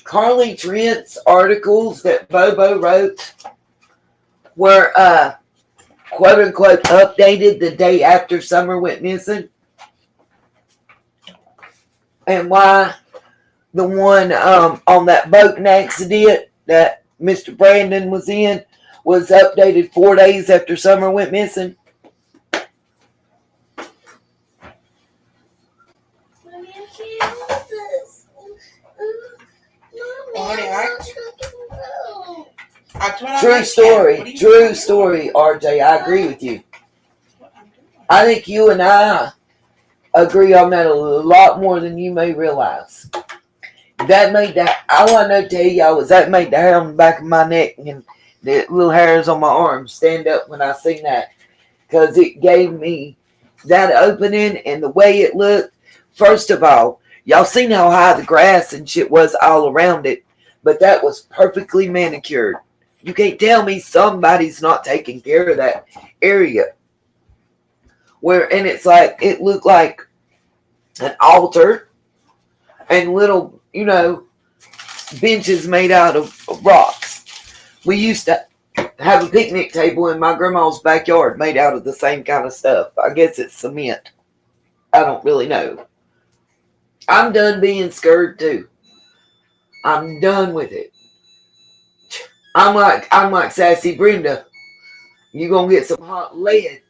Carly Trent's articles that Bobo wrote were quote unquote updated the day after Summer went missing? And why the one on that boating accident that Mr. Brandon was in was updated 4 days after Summer went missing? True story, RJ. I agree with you. I think you and I agree on that a lot more than you may realize. That made that, I want to tell y'all, was that made the hair on the back of my neck and the little hairs on my arms stand up when I seen that, because it gave me that opening and the way it looked. First of all, y'all seen how high the grass and shit was all around it, but that was perfectly manicured. You can't tell me somebody's not taking care of that area. And it's like, it looked like an altar and little, benches made out of rocks. We used to have a picnic table in my grandma's backyard made out of the same kind of stuff. I guess it's cement. I don't really know. I'm done being scared too. I'm done with it. I'm like Sassy Brenda. You gonna get some hot lead.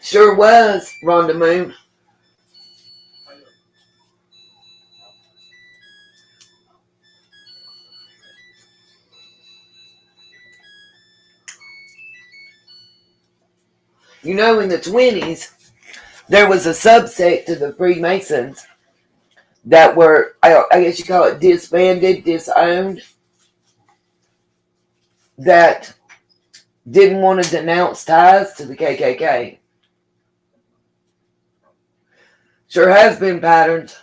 Sure was, Rhonda Moon. In the 20s, there was a subsect of the Freemasons that were, I guess you call it disbanded, disowned, that didn't want to denounce ties to the KKK. Sure has been patterns.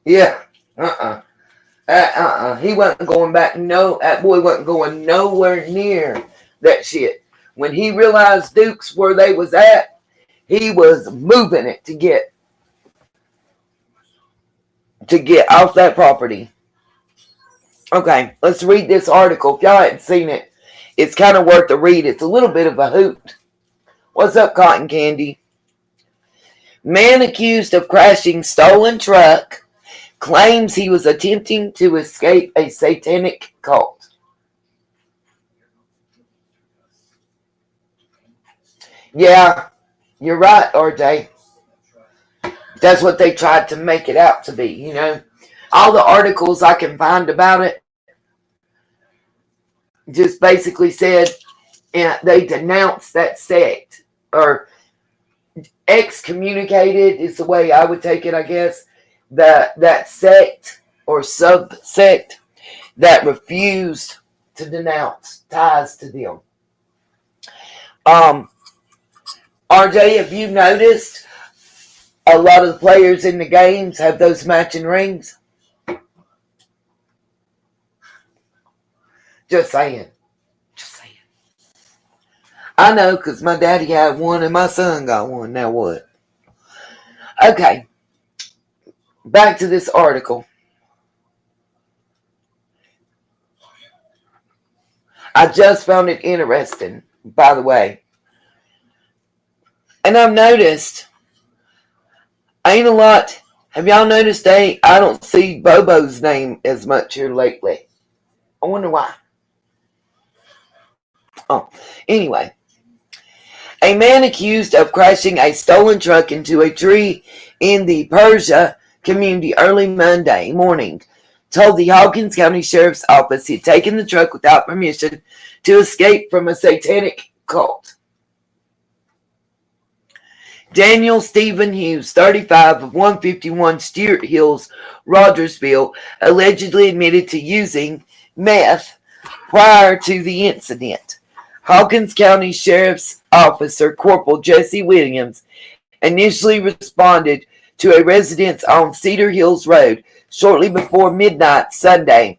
Yeah. He wasn't going back. No, that boy wasn't going nowhere near that shit. When he realized Duke's where they was at, he was moving it to get off that property. Okay, let's read this article. If y'all hadn't seen it, it's kind of worth a read. It's a little bit of a hoot. What's up, Cotton Candy? Man accused of crashing stolen truck claims he was attempting to escape a satanic cult. Yeah, you're right, RJ. That's what they tried to make it out to be, All the articles I can find about it just basically said they denounced that sect, or excommunicated is the way I would take it, I guess. That sect or subsect that refused to denounce ties to them. RJ, have you noticed a lot of the players in the games have those matching rings? Just saying. I know, because my daddy had one and my son got one. Now what? Okay. Back to this article. I just found it interesting, by the way. And I've noticed, ain't a lot. Have y'all noticed I don't see Bobo's name as much here lately? I wonder why. Oh, anyway. A man accused of crashing a stolen truck into a tree in the Persia community early Monday morning told the Hawkins County Sheriff's Office he had taken the truck without permission to escape from a satanic cult. Daniel Stephen Hughes, 35, of 151 Stewart Hills, Rogersville, allegedly admitted to using meth prior to the incident. Hawkins County Sheriff's Officer Corporal Jesse Williams initially responded to a residence on Cedar Hills Road shortly before midnight Sunday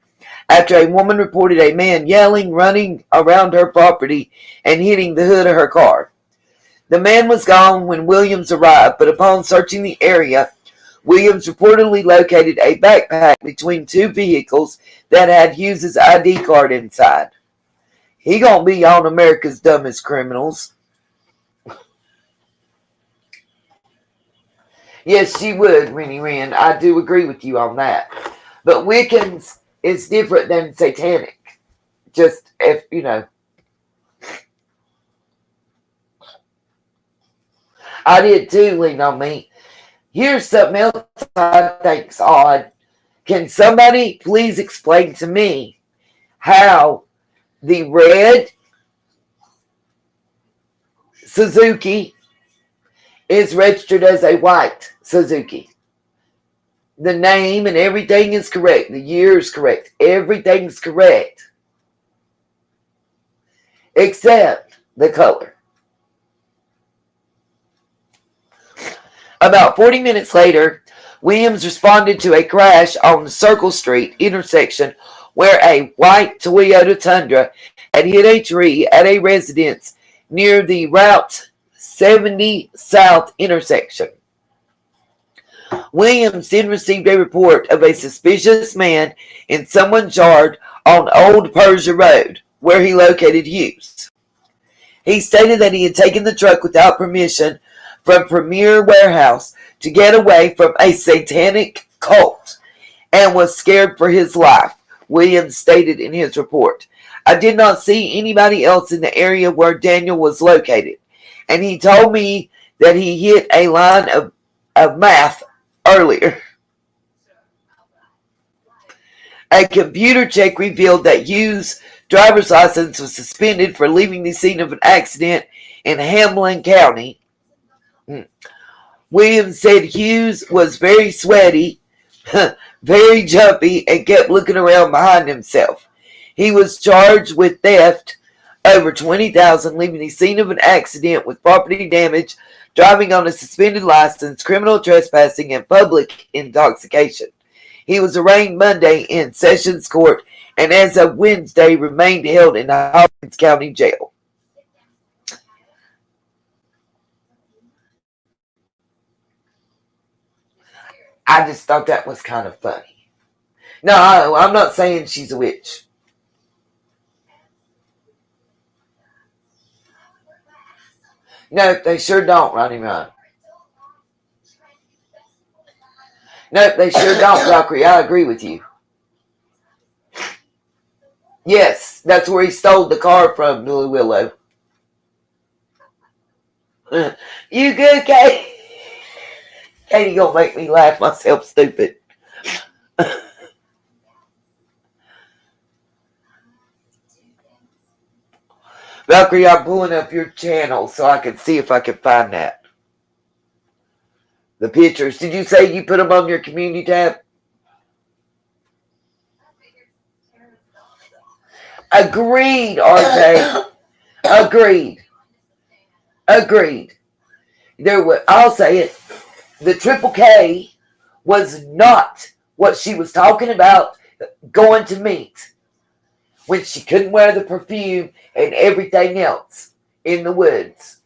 after a woman reported a man yelling, running around her property, and hitting the hood of her car. The man was gone when Williams arrived, but upon searching the area, Williams reportedly located a backpack between two vehicles that had Hughes' ID card inside. He gonna be on America's Dumbest Criminals. Yes, she would, Rennie Wren. I do agree with you on that. But Wiccans is different than satanic. Just if you know. I did too, Lean on Me. Here's something else I think's odd. Can somebody please explain to me how the red Suzuki is registered as a white Suzuki? The name and everything is correct. The year is correct. Everything's correct. Except the color. About 40 minutes later, Williams responded to a crash on the Circle Street intersection where a white Toyota Tundra had hit a tree at a residence near the Route 70 South intersection. Williams then received a report of a suspicious man in someone's yard on Old Persia Road, where he located Hughes. He stated that he had taken the truck without permission from Premier Warehouse to get away from a satanic cult and was scared for his life, Williams stated in his report. I did not see anybody else in the area where Daniel was located, and he told me that he hit a line of math earlier. A computer check revealed that Hughes' driver's license was suspended for leaving the scene of an accident in Hamlin County. Williams said Hughes was very sweaty, very jumpy, and kept looking around behind himself. He was charged with theft over $20,000, leaving the scene of an accident with property damage, driving on a suspended license, criminal trespassing, and public intoxication. He was arraigned Monday in Sessions Court and as of Wednesday remained held in the Hawkins County Jail. I just thought that was kind of funny. No, I'm not saying she's a witch. No, they sure don't, Ronnie Ron. No, they sure don't, Rockery. I agree with you. Yes, that's where he stole the car from, Billy Willow. You good, Katie? Katie gonna make me laugh myself stupid. Valkyrie, I'm pulling up your channel so I can see if I can find that. The pictures. Did you say you put them on your community tab? Agreed, RJ. Agreed. Agreed. I'll say it. The Triple K was not what she was talking about going to meet when she couldn't wear the perfume and everything else in the woods.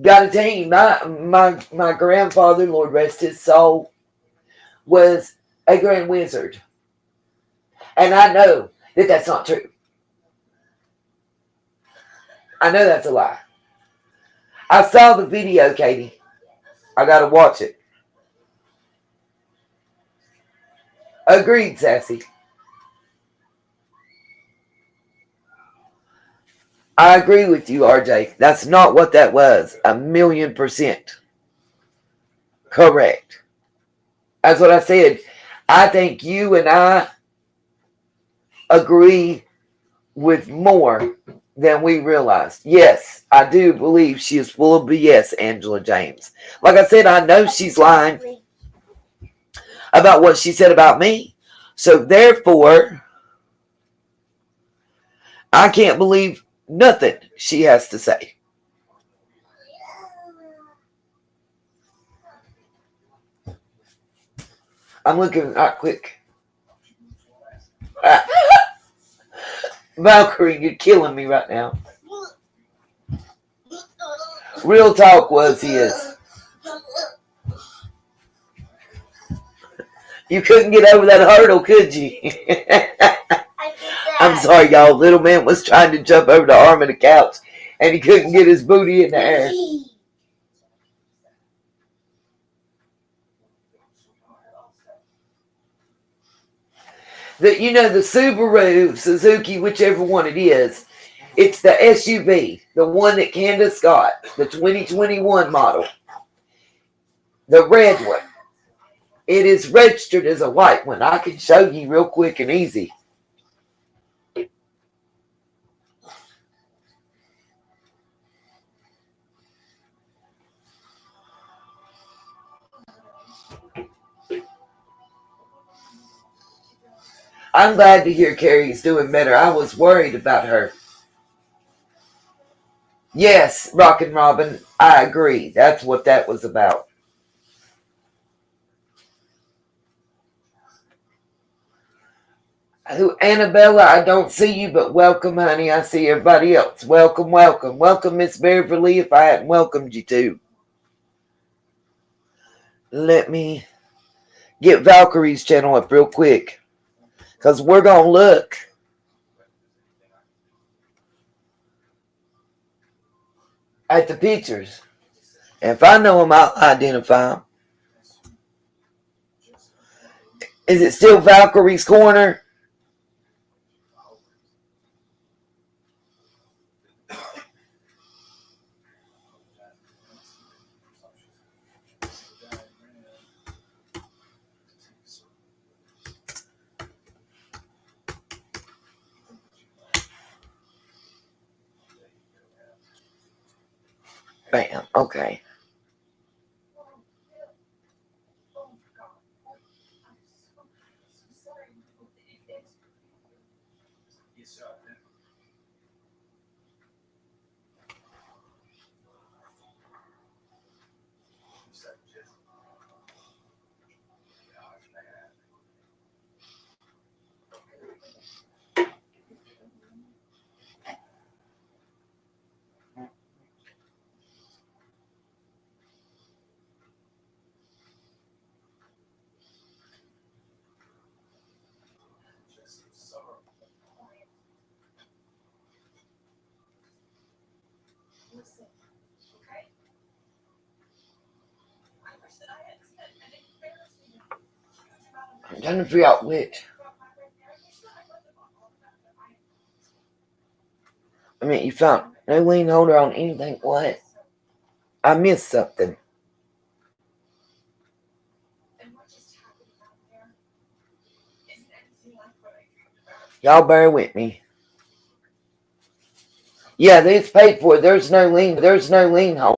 Gotta tell you, my grandfather, Lord rest his soul, was a grand wizard. And I know that that's not true. I know that's a lie. I saw the video, Katie. I gotta watch it. Agreed, Sassy. I agree with you, RJ. That's not what that was. 1,000,000% correct. That's what I said. I think you and I agree with more than we realized. Yes, I do believe she is full of BS, Angela James. Like I said, I know she's lying about what she said about me. So therefore, I can't believe nothing she has to say. I'm looking right quick. Valkyrie, you're killing me right now. Real talk was his. You couldn't get over that hurdle, could you? I'm sorry, y'all. Little man was trying to jump over the arm of the couch, and he couldn't get his booty in the air. The Subaru, Suzuki, whichever one it is, it's the SUV, the one that Candace got, the 2021 model, the red one. It is registered as a white one. I can show you real quick and easy. I'm glad to hear Carrie's doing better. I was worried about her. Yes, Rockin' Robin, I agree. That's what that was about. Annabella, I don't see you, but welcome, honey. I see everybody else. Welcome, welcome. Welcome, Miss Beverly, if I hadn't welcomed you too. Let me get Valkyrie's channel up real quick, because we're going to look at the pictures. And if I know them, I'll identify them. Is it still Valkyrie's Corner? Bam. Okay. I'm trying to figure out which. I mean, you found no lien holder on anything. What? I missed something. Y'all bear with me. Yeah, it's paid for. There's no lien holder.